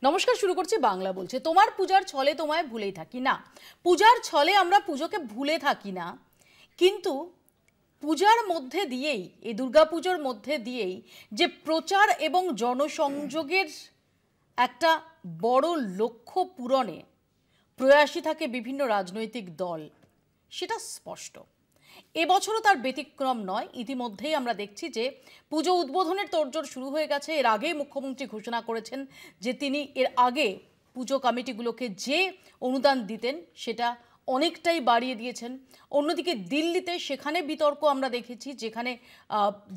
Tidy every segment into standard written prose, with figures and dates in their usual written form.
নমস্কার, শুরু করছি বাংলা বলছে। তোমার পূজার ছলে তোমায় ভুলেই থাকি না। পূজার ছলে আমরা পুজোকে ভুলে থাকি না, কিন্তু পূজার মধ্যে দিয়েই, এই দুর্গাপুজোর মধ্যে দিয়েই যে প্রচার এবং জনসংযোগের একটা বড় লক্ষ্য পূরণে প্রয়াসী থাকে বিভিন্ন রাজনৈতিক দল, সেটা স্পষ্ট। এবছরও তার ব্যতিক্রম নয়। ইতিমধ্যেই আমরা দেখছি যে পুজো উদ্বোধনের তোড়জোড় শুরু হয়ে গেছে। এর আগে মুখ্যমন্ত্রী ঘোষণা করেছেন যে তিনি এর আগে পুজো কমিটিগুলোকে যে অনুদান দিতেন সেটা অনেকটাই বাড়িয়ে দিয়েছেন। অন্যদিকে দিল্লিতে সেখানে বিতর্ক আমরা দেখেছি, যেখানে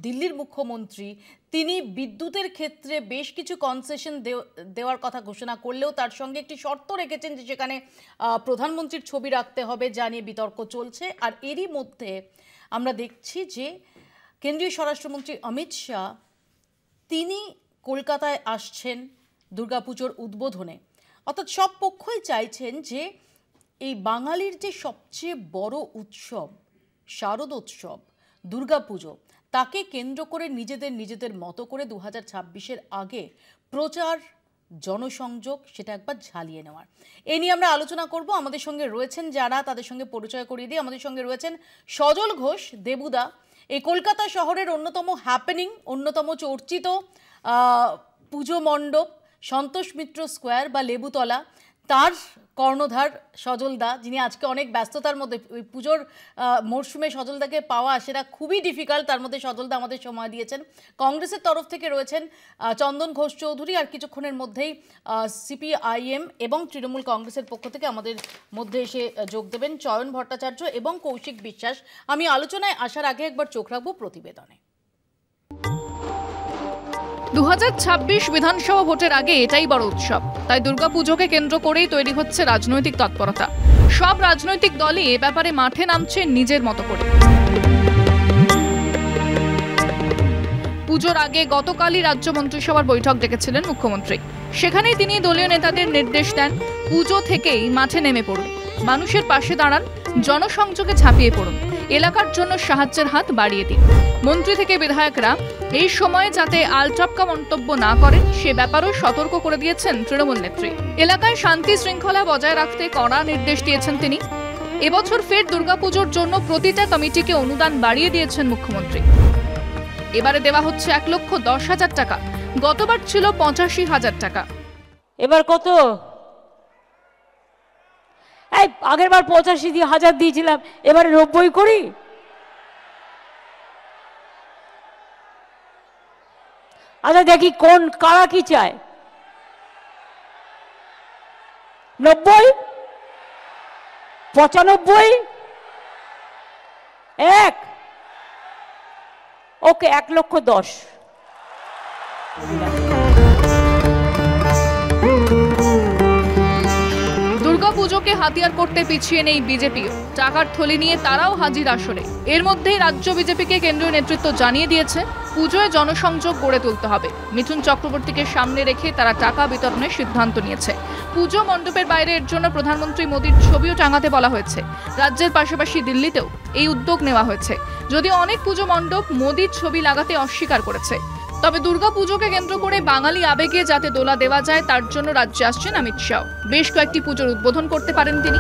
দিল্লির মুখ্যমন্ত্রী তিনি বিদ্যুতের ক্ষেত্রে বেশ কিছু কনসেশন দেওয়ার কথা ঘোষণা করলেও তার সঙ্গে একটি শর্ত রেখেছেন যে সেখানে প্রধানমন্ত্রীর ছবি রাখতে হবে, যা নিয়ে বিতর্ক চলছে। আর এরই মধ্যে আমরা দেখছি যে কেন্দ্রীয় স্বরাষ্ট্রমন্ত্রী অমিত শাহ তিনি কলকাতায় আসছেন দুর্গাপুজোর উদ্বোধনে। অর্থাৎ সব পক্ষই চাইছেন যে এই বাঙালির যে সবচেয়ে বড় উৎসব, শারদোৎসব দুর্গাপুজো, তাকে কেন্দ্র করে নিজেদের মতো করে 2026-এর আগে প্রচার জনসংযোগ সেটা একবার ঝালিয়ে নেওয়ার। এ নিয়ে আমরা আলোচনা করব। আমাদের সঙ্গে রয়েছেন যারা, তাদের সঙ্গে পরিচয় করিয়ে দিই। আমাদের সঙ্গে রয়েছেন সজল ঘোষ, দেবুদা, এই কলকাতা শহরের অন্যতম হ্যাপেনিং, অন্যতম চর্চিত পুজো মণ্ডপ সন্তোষ মিত্র স্কোয়ার বা লেবুতলা, তার কর্ণধার সজলদা, যিনি আজকে অনেক ব্যস্ততার মধ্যে, ওই পুজোর মরশুমে সজলদাকে পাওয়া সেটা খুবই ডিফিকাল্ট, তার মধ্যে সজলদা আমাদের সময় দিয়েছেন। কংগ্রেসের তরফ থেকে রয়েছেন চন্দন ঘোষ চৌধুরী, আর কিছুক্ষণের মধ্যেই সিপিআইএম এবং তৃণমূল কংগ্রেসের পক্ষ থেকে আমাদের মধ্যে এসে যোগ দেবেন চয়ন ভট্টাচার্য এবং কৌশিক বিশ্বাস। আমি আলোচনায় আসার আগে একবার চোখ রাখবো প্রতিবেদনে। 2026 বিধানসভা ভোটের আগে এটাই বড় উৎসব, তাই দুর্গাপুজোকে কেন্দ্র করেই তৈরি হচ্ছে রাজনৈতিক তৎপরতা। সব রাজনৈতিক দলই এ ব্যাপারে মাঠে নামছে নিজের মতো করে। পুজোর আগে গতকালই রাজ্য মন্ত্রিসভার বৈঠক ডেকেছিলেন মুখ্যমন্ত্রী। সেখানেই তিনি দলীয় নেতাদের নির্দেশ দেন, পুজো থেকেই মাঠে নেমে পড়ুন, মানুষের পাশে দাঁড়ান, জনসংযোগে ঝাঁপিয়ে পড়ুন, এলাকার জন্য সাহায্যের হাত বাড়িয়ে দিন। মন্ত্রী থেকে বিধায়করা এই সময়ে যাতে আলট্রাপকা মন্তব্য না করেন সে ব্যাপারেও সতর্ক করে দিয়েছেন তৃণমূল নেত্রী। এলাকায় শান্তি শৃঙ্খলা বজায় রাখতে কড়া নির্দেশ দিয়েছেন তিনি। এবছর ফের দুর্গাপুজোর জন্য প্রতিটা কমিটিকে অনুদান বাড়িয়ে দিয়েছেন মুখ্যমন্ত্রী। এবারে দেওয়া হচ্ছে 1,10,000 টাকা, গতবার ছিল 85,000 টাকা। এবার কত? এই আগের বার 85,000 দিয়েছিলাম, এবারে 90 করি। আচ্ছা দেখি কোন কারা কি চায়। 90, 95, 1, ওকে 1,10,000। দুর্গাপুজোকে হাতিয়ার করতে পিছিয়ে নেই বিজেপিও। টাকার থলি নিয়ে তারাও হাজির আসরে। এর মধ্যেই রাজ্য বিজেপিকে কেন্দ্রীয় নেতৃত্ব জানিয়ে দিয়েছে পুজোয় জনসংযোগ গড়ে তুলতে হবে। মিঠুন চক্রবর্তীকে সামনে রেখে তারা টাকা বিতরণের সিদ্ধান্ত নিয়েছে। পুজো মণ্ডপের বাইরে এর জন্য প্রধানমন্ত্রী মোদীর ছবিও টাঙাতে বলা হয়েছে। রাজ্যের পাশাপাশি দিল্লিতেও এই উদ্যোগ নেওয়া হয়েছে, যদিও অনেক পুজো মণ্ডপ মোদীর ছবি লাগাতে অস্বীকার করেছে। তবে দুর্গাপুজোকে কেন্দ্র করে বাঙালি আবেগে যাতে দোলা দেওয়া যায় তার জন্য রাজ্যে আসছেন অমিত শাহ। বেশ কয়েকটি পুজোর উদ্বোধন করতে পারেন তিনি।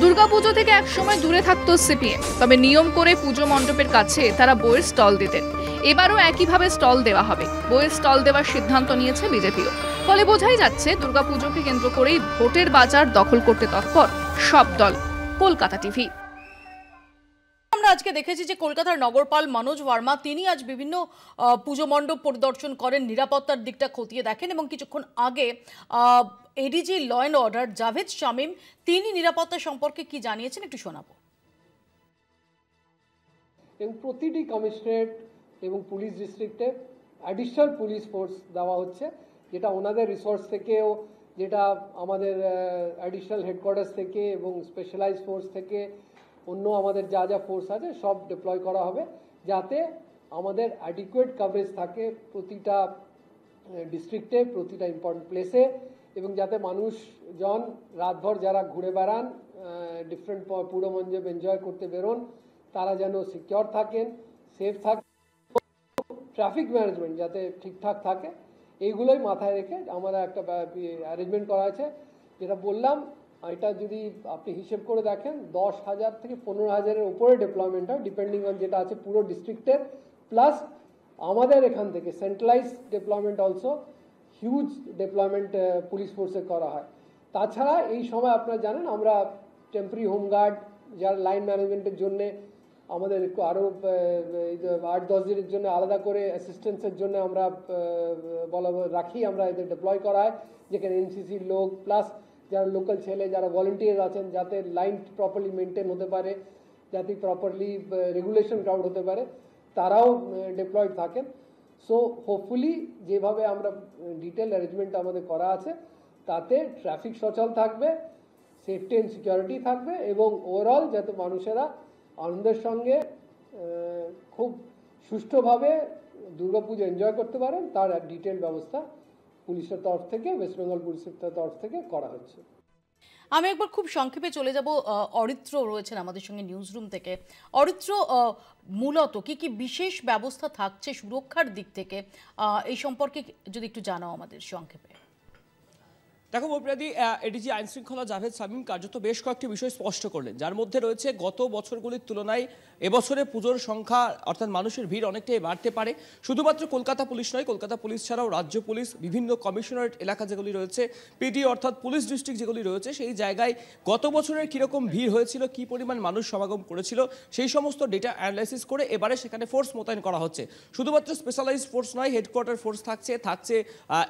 দুর্গাপুজো থেকে একসময় দূরে থাকতো সিপিএম, তবে নিয়ম করে পুজো মণ্ডপের কাছে তারা বইয়ের স্টল দিতেন। এবারও একইভাবে স্টল দেওয়া হবে। বইয়ের স্টল দেওয়ার সিদ্ধান্ত নিয়েছে বিজেপিও। ফলে বোঝাই যাচ্ছে দুর্গাপুজোকে কেন্দ্র করেই ভোটের বাজার দখল করতে তৎপর সব দল। কলকাতা টিভি। আমরা আজকে দেখেছি যে কলকাতার নগরপাল মনোজ ভার্মা তিনি আজ বিভিন্ন পুজো মণ্ডপ পরিদর্শন করেন, নিরাপত্তার দিকটা খতিয়ে দেখেন, এবং কিছুক্ষণ আগে ADG law and order Javed Shamim তিনি নিরাপত্তা সম্পর্কে কি জানিয়েছেন একটু শোনাবো। এবং প্রতিটি কমিশনারেট এবং পুলিশ ডিস্ট্রিক্টে অ্যাডিশনাল পুলিশ ফোর্স দেওয়া হচ্ছে, যেটা ওনাদের রিসোর্স থেকেও, যেটা আমাদের অ্যাডিশনাল হেডকোয়ার্টার্স থেকে এবং স্পেশালাইজ ফোর্স থেকে অন্য আমাদের যা যা ফোর্স আছে সব ডিপ্লয় করা হবে, যাতে আমাদের অ্যাডিকুয়েট কভারেজ থাকে প্রতিটা ডিস্ট্রিক্টে, প্রতিটা ইম্পর্টেন্ট প্লেসে, এবং যাতে মানুষজন রাতভর যারা ঘুরে বেড়ান, ডিফারেন্ট পুরো মণ্ডপ এনজয় করতে বেরোন, তারা যেন সিকিউর থাকেন, সেফ থাকেন। ট্রাফিক ম্যানেজমেন্ট যাতে ঠিকঠাক থাকে, এইগুলোই মাথায় রেখে আমরা একটা অ্যারেঞ্জমেন্ট করা আছে। যেটা বললাম, এটা যদি আপনি হিসেব করে দেখেন 10,000 থেকে 15,000-এর উপরে ডিপ্লয়মেন্ট হয়, ডিপেন্ডিং অন যেটা আছে পুরো ডিস্ট্রিক্টের। প্লাস আমাদের এখান থেকে centralise deployment also huge deployment police ফোর্সে করা হয়। তাছাড়া এই সময় আপনারা জানেন আমরা টেম্পোরারি হোমগার্ড যারা লাইন ম্যানেজমেন্টের জন্যে আমাদের আরও 8-10 দিনের জন্য আলাদা করে অ্যাসিস্ট্যান্সের জন্য আমরা রাখি, আমরা এদের ডিপ্লয় করা হয়, যেখানে এনসিসির লোক প্লাস যারা লোকাল ছেলে যারা ভলেন্টিয়ার আছেন, যাতে লাইন প্রপারলি মেনটেন হতে পারে, যাতে প্রপারলি রেগুলেশন ক্রাউড হতে পারে, তারাও ডিপ্লয়েড থাকেন। সো হোপফুলি যেভাবে আমরা ডিটেল অ্যারেঞ্জমেন্ট আমাদের করা আছে, তাতে ট্রাফিক সচল থাকবে, সেফটি অ্যান্ড সিকিউরিটি থাকবে, এবং ওভারঅল যাতে মানুষেরা আনন্দের সঙ্গে খুব সুষ্ঠুভাবে দুর্গাপুজো এনজয় করতে পারেন, তার ডিটেল ব্যবস্থা পুলিশের তরফ থেকে, ওয়েস্ট বেঙ্গল পুলিশের তরফ থেকে করা হচ্ছে। আমি একবার খুব সংক্ষেপে চলে যাব, অরিত্র রয়েছেন আমাদের সঙ্গে নিউজ রুম থেকে। অরিত্র, মূলত কি কি বিশেষ ব্যবস্থা থাকছে সুরক্ষার দিক থেকে, এই সম্পর্কে যদি একটু জানাও আমাদের সংক্ষেপে। দেখো মৌপ্রিয়াদি, এডিজি আইন শৃঙ্খলা জাভেদ শামীম কার্যত বেশ কয়েকটি বিষয় স্পষ্ট করলেন, যার মধ্যে রয়েছে গত বছরগুলির তুলনায় এবছরে পুজোর সংখ্যা অর্থাৎ মানুষের ভিড় অনেকটাই বাড়তে পারে। শুধুমাত্র কলকাতা পুলিশ নয়, কলকাতা পুলিশ ছাড়াও রাজ্য পুলিশ, বিভিন্ন কমিশনারেট এলাকা যেগুলি রয়েছে, পিডি অর্থাৎ পুলিশ ডিস্ট্রিক্ট যেগুলি রয়েছে, সেই জায়গায় গত বছরের কীরকম ভিড় হয়েছিল, কী পরিমাণ মানুষ সমাগম করেছিল, সেই সমস্ত ডেটা অ্যানালাইসিস করে এবারে সেখানে ফোর্স মোতায়েন করা হচ্ছে। শুধুমাত্র স্পেশালাইজড ফোর্স নয়, হেডকোয়ার্টার ফোর্স থাকছে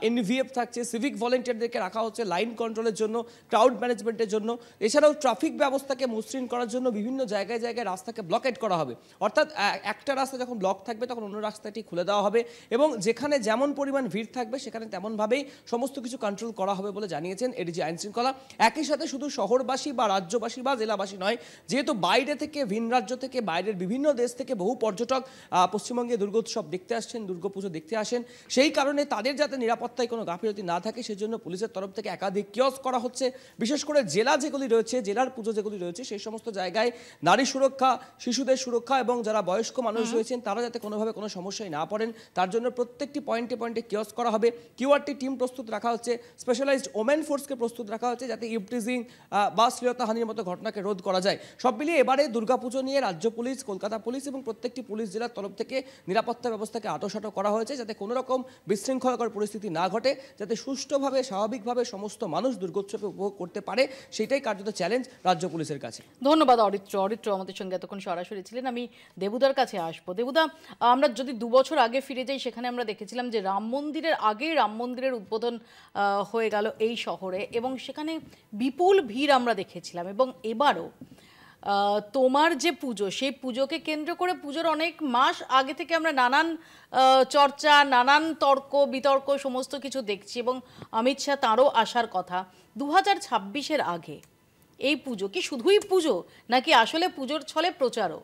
এনভিএফ থাকছে, সিভিক ভলেন্টিয়ারদেরকে রাখা হচ্ছে লাইন কন্ট্রোলের জন্য, ক্রাউড ম্যানেজমেন্টের জন্য, এছাড়াও ট্রাফিক ব্যবস্থাকে মসৃণ করার জন্য বিভিন্ন জায়গায় জায়গায় রাস্তাকে ব্লকেট করা হবে। অর্থাৎ একটা রাস্তা যখন ব্লক থাকবে তখন অন্য রাস্তাটি খুলে দেওয়া হবে, এবং যেখানে যেমন পরিমাণ ভিড় থাকবে সেখানে তেমনভাবেই সমস্ত কিছু কন্ট্রোল করা হবে বলে জানিয়েছেন এডিজি আইন শৃঙ্খলা। একই সাথে শুধু শহরবাসী বা রাজ্যবাসী বা জেলাবাসী নয়, যেহেতু বাইরে থেকে, ভিন রাজ্য থেকে, বাইরের বিভিন্ন দেশ থেকে বহু পর্যটক পশ্চিমবঙ্গে দুর্গোৎসব দেখতে আসছেন, দুর্গাপুজো দেখতে আসেন, সেই কারণে তাদের যাতে নিরাপত্তায় কোনো গাফিলতি না থাকে সেজন্য পুলিশের তরফ থেকে একাধিক কিয়স্ক করা হচ্ছে। বিশেষ করে জেলা যেগুলি রয়েছে, জেলার পুজো যেগুলি রয়েছে, সেই সমস্ত জায়গায় নারী সুরক্ষা, শিশুদের সুরক্ষা এবং যারা বয়স্ক মানুষ রয়েছেন তারা যাতে কোনোভাবে কোনো সমস্যায় না পড়েন তার জন্য প্রত্যেকটি পয়েন্টে পয়েন্টে কিয়স্ক করা হবে। কিউআরটি টিম প্রস্তুত রাখা হচ্ছে, স্পেশালাইজড ওমেন ফোর্সকে প্রস্তুত রাখা হচ্ছে যাতে ইভটিজিং বা শ্লীলতাহানির মতো ঘটনাকে রোধ করা যায়। সব মিলিয়ে এবারে দুর্গাপুজো নিয়ে রাজ্য পুলিশ, কলকাতা পুলিশ এবং প্রত্যেকটি পুলিশ জেলার তরফ থেকে নিরাপত্তা ব্যবস্থাকে আঁটোসাঁটো করা হয়েছে যাতে কোনো রকম বিশৃঙ্খলাকর পরিস্থিতি না ঘটে, যাতে সুষ্ঠুভাবে স্বাভাবিকভাবে সমস্ত মানুষ দুর্গোৎসবে উপভোগ করতে পারে, সেটাই কার্যত চ্যালেঞ্জ রাজ্য পুলিশের কাছে। ধন্যবাদ অরিত্র আমাদের সঙ্গে এতক্ষণ সরাসরি ছিলেন। আমি দেবুদার কাছে আসবো। দেবুদা, আমরা যদি 2 বছর আগে ফিরে যাই, সেখানে আমরা দেখেছিলাম যে রাম মন্দিরের আগেই রাম মন্দিরের উদ্বোধন হয়ে গেল এই শহরে, এবং সেখানে বিপুল ভিড় আমরা দেখেছিলাম। এবং এবারও তোমার যে পুজো, সেই পুজোকে কেন্দ্র করে পুজোর অনেক মাস আগে থেকে আমরা নানান চর্চা, নানান তর্ক বিতর্ক সমস্ত কিছু দেখছি, এবং অমিত শাহ তাঁরও আসার কথা। 2026-এর আগে এই পুজো কি শুধুই পুজো, নাকি আসলে পুজোর ছলে প্রচারও?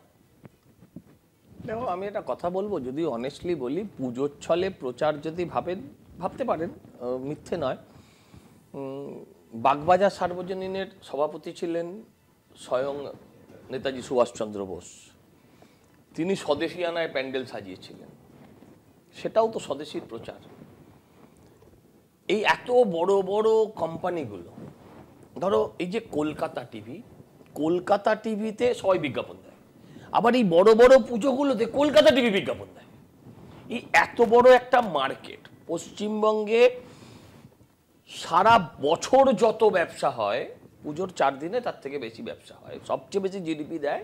দেখো, আমি একটা কথা বলবো, যদি অনেস্টলি বলি, পুজোর ছলে প্রচার যদি ভাবতে পারেন, মিথ্যে নয়। বাগবাজার সার্বজনীনের সভাপতি ছিলেন স্বয়ং নেতাজি সুভাষচন্দ্র বোস। তিনি স্বদেশিয়ানায় প্যান্ডেল সাজিয়েছিলেন, সেটাও তো স্বদেশীর প্রচার। এই এত বড় বড় কোম্পানিগুলো, ধরো এই যে কলকাতা টিভিতে সবাই বিজ্ঞাপন দেয়, আবার এই বড় বড় পুজোগুলোতে কলকাতা টিভি বিজ্ঞাপন দেয়। এই এত বড় একটা মার্কেট, পশ্চিমবঙ্গে সারা বছর যত ব্যবসা হয়, পুজোর 4 দিনে তার থেকে বেশি ব্যবসা হয়। সবচেয়ে বেশি জিডিপি দেয়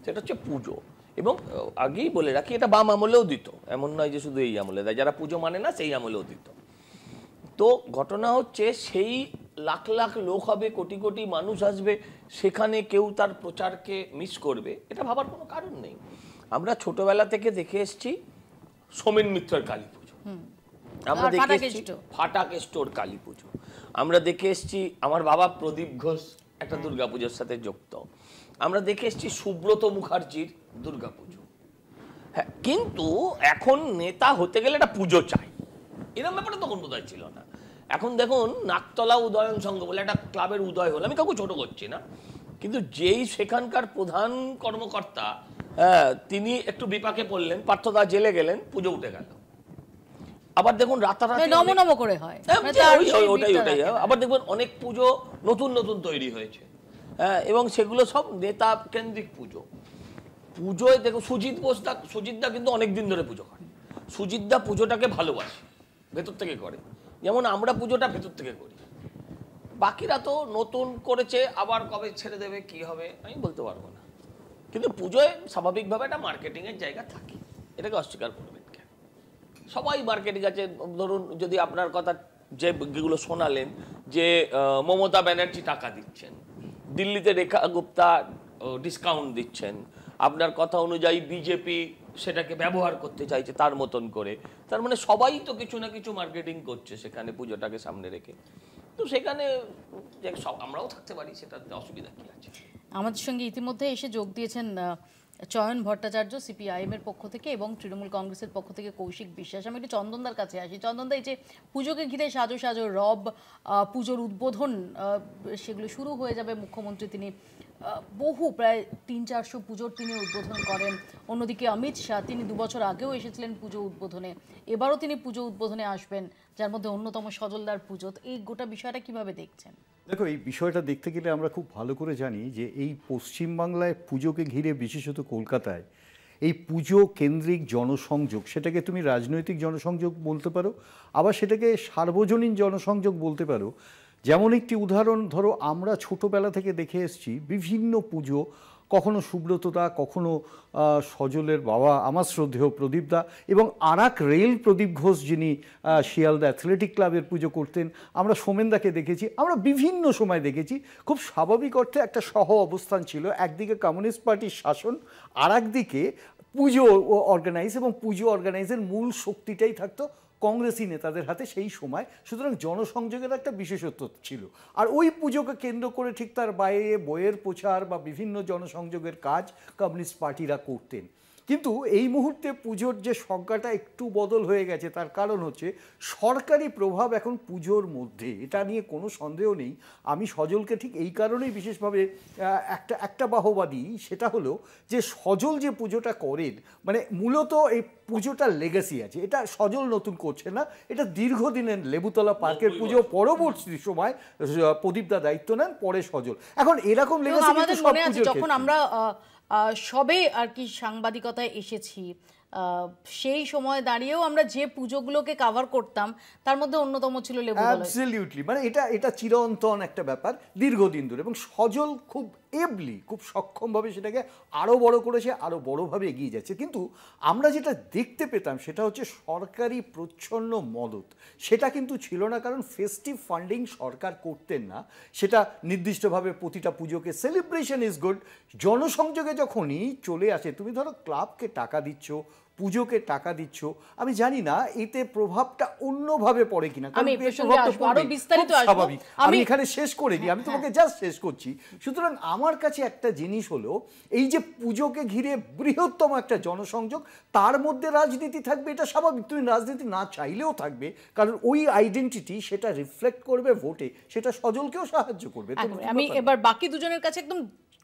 সেটা হচ্ছে পুজো। এবং আগেই বলে রাখি, এটা বাম আমলেও দিত, এমন নয় যে শুধু এই আমলে দেয়, যারা পুজো মানে না সেই আমলেও দিত। তো ঘটনা হচ্ছে, সেই লাখ লাখ লোক হবে, কোটি কোটি মানুষ আসবে, সেখানে কেউ তার প্রচারকে মিস করবে, এটা ভাবার কোনো কারণ নেই। আমরা ছোটবেলা থেকে দেখে এসেছি সোমেন মিত্রের কালী পুজো, আমরা দেখে এসেছি ফাটাক স্টোর কালী পুজো, আমরা দেখে এসেছি আমার বাবা প্রদীপ ঘোষ একটা দুর্গাপুজোর সাথে যুক্ত, আমরা দেখে এসেছি সুব্রত মুখার্জির দুর্গাপুজো। হ্যাঁ, কিন্তু এখন নেতা হতে গেলে একটা পুজো চাই, এরকম ব্যাপারটা তখন বোধহয় ছিল না। এখন দেখুন, নাকতলা উদয়ন সংঘ বলে একটা ক্লাবের উদয় হলো, আমি কাউকে ছোট করছি না, কিন্তু যেই সেখানকার প্রধান কর্মকর্তা তিনি একটু বিপাকে পড়লেন, পার্থদা জেলে গেলেন, পুজো উঠে গেল। আবার দেখুন রাতারাতি নম করে হয়, ওটাই আবার দেখবেন অনেক পুজো নতুন নতুন তৈরি হয়েছে, হ্যাঁ, এবং সেগুলো সব নেতা কেন্দ্রিক পুজো। পুজোয় দেখো সুজিতদা কিন্তু অনেকদিন ধরে পুজো করে। সুজিতদা পুজোটাকে ভালোবাসে, ভেতর থেকে করে, যেমন আমরা পুজোটা ভেতর থেকে করি। বাকিরা তো নতুন করেছে, আবার কবে ছেড়ে দেবে কি হবে আমি বলতে পারবো না, কিন্তু পুজোয় স্বাভাবিকভাবে একটা মার্কেটিংয়ের জায়গা থাকে, এটাকে অস্বীকার করবেন কেন? সবাই মার্কেটিং আছে। ধরুন যদি আপনার কথা যেগুলো শোনালেন যে মমতা ব্যানার্জি টাকা দিচ্ছেন, দিল্লিতে রেখা গুপ্তা ডিসকাউন্ট দিচ্ছেন, আপনার কথা অনুযায়ী বিজেপি সেটাকে ব্যবহার করতে চাইছে তার মতন করে, তার মানে সবাই তো কিছু না কিছু মার্কেটিং করছে সেখানে পুজোটাকে সামনে রেখে। তো সেখানে আমরাও থাকতে পারি, সেটাতে অসুবিধা কি আছে? আমাদের সঙ্গে ইতিমধ্যে এসে যোগ দিয়েছেন চয়ন ভট্টাচার্য সিপিআইএম এর পক্ষ থেকে এবং তৃণমূল কংগ্রেসের পক্ষ থেকে কৌশিক বিশ্বাস। আমি একটু চন্দনদার কাছে আসি। চন্দনদা, এই যে পুজোকে ঘিরে সাজো সাজো রব, পুজোর উদ্বোধন সেগুলো শুরু হয়ে যাবে, মুখ্যমন্ত্রী তিনি বহু প্রায় 300-400 পুজোর তিনি উদ্বোধন করেন। অন্যদিকে অমিত শাহ তিনি 2 বছর আগেও এসেছিলেন পুজো উদ্বোধনে, এবারও তিনি পুজো উদ্বোধনে আসবেন, যার মধ্যে অন্যতম সজলদার পুজো। এই গোটা বিষয়টা কিভাবে দেখছেন? দেখো, এই বিষয়টা দেখতে গেলে আমরা খুব ভালো করে জানি যে এই পশ্চিমবাংলায় পুজোকে ঘিরে, বিশেষত কলকাতায়, এই পুজো কেন্দ্রিক জনসংযোগ, সেটাকে তুমি রাজনৈতিক জনসংযোগ বলতে পারো, আবার সেটাকে সার্বজনীন জনসংযোগ বলতে পারো। যেমন একটি উদাহরণ ধরো, আমরা ছোটোবেলা থেকে দেখে এসেছি বিভিন্ন পুজো, কখনো সুব্রতদা, কখনো সজলের বাবা আমার শ্রদ্ধেয় প্রদীপদা, এবং আরাক রেল প্রদীপ ঘোষ যিনি শিয়ালদা অ্যাথলেটিক ক্লাবের পুজো করতেন, আমরা সোমেনদাকে দেখেছি, আমরা বিভিন্ন সময় দেখেছি। খুব স্বাভাবিক অর্থে একটা সহ অবস্থান ছিল, একদিকে কমিউনিস্ট পার্টির শাসন, আর একদিকে পুজো অর্গানাইজ, এবং পুজো অর্গানাইজের মূল শক্তিটাই থাকতো কংগ্রেসি নেতাদের হাতে সেই সময়। সুতরাং জনসংযোগের একটা বিশেষত্ব ছিল। আর ওই পুজোকে কেন্দ্র করে ঠিক তার বাইরে বইয়ের প্রচার বা বিভিন্ন জনসংযোগের কাজ কমিউনিস্ট পার্টিরা করতেন। কিন্তু এই মুহূর্তে পুজোর যে সংজ্ঞাটা একটু বদল হয়ে গেছে, তার কারণ হচ্ছে সরকারি প্রভাব এখন পুজোর মধ্যে, এটা নিয়ে কোনো সন্দেহ নেই। আমি সজলকে ঠিক এই কারণেই বিশেষভাবে একটা বাহবা দিই, সেটা হলো যে সজল যে পুজোটা করেন, মানে মূলত এই পুজোটার লেগাসি আছে, এটা সজল নতুন করছে না, এটা দীর্ঘদিনের লেবুতলা পার্কের পুজো, পরবর্তী সময় প্রদীপদা দায়িত্ব নেন, পরে সজল। এখন এরকম লেগাসি কিন্তু সব পুজোর, যখন আমরা সবে আর কি সাংবাদিকতায় এসেছি, সেই সময় দাঁড়িয়েও আমরা যে পুজোগুলোকে কভার করতাম তার মধ্যে অন্যতম ছিল লেবুতলা। অ্যাবসলিউটলি, মানে এটা চিরন্তন একটা ব্যাপার দীর্ঘদিন ধরে, এবং সজল খুব এবলি, খুব সক্ষমভাবে সেটাকে আরও বড় করেছে, আরও বড়োভাবে এগিয়ে যাচ্ছে। কিন্তু আমরা যেটা দেখতে পেতাম সেটা হচ্ছে সরকারি প্রচ্ছন্ন মদত, সেটা কিন্তু ছিল না, কারণ ফেস্টিভ ফান্ডিং সরকার করতেন না। সেটা নির্দিষ্টভাবে প্রতিটা পুজোকে সেলিব্রেশন ইজ গুড, জনসংযোগে যখনই চলে আসে, তুমি ধরো ক্লাবকে টাকা দিচ্ছ, পুজোকে টাকা দিচ্ছ, আমি জানি না এতে প্রভাবটা অন্যভাবে পড়ে কিনা, স্বাভাবিক। আমি এখানে শেষ করে দিই, আমি তোমাকে জাস্ট শেষ করছি। সুতরাং আমার কাছে একটা জিনিস হলো, এই যে পুজোকে ঘিরে বৃহত্তম একটা জনসংযোগ, তার মধ্যে রাজনীতি থাকবে, এটা স্বাভাবিক, তুমি রাজনীতি না চাইলেও থাকবে, কারণ ওই আইডেন্টিটি সেটা রিফ্লেক্ট করবে ভোটে, সেটা সজলকেও সাহায্য করবে। আমি এবার বাকি দুজনের কাছে একদম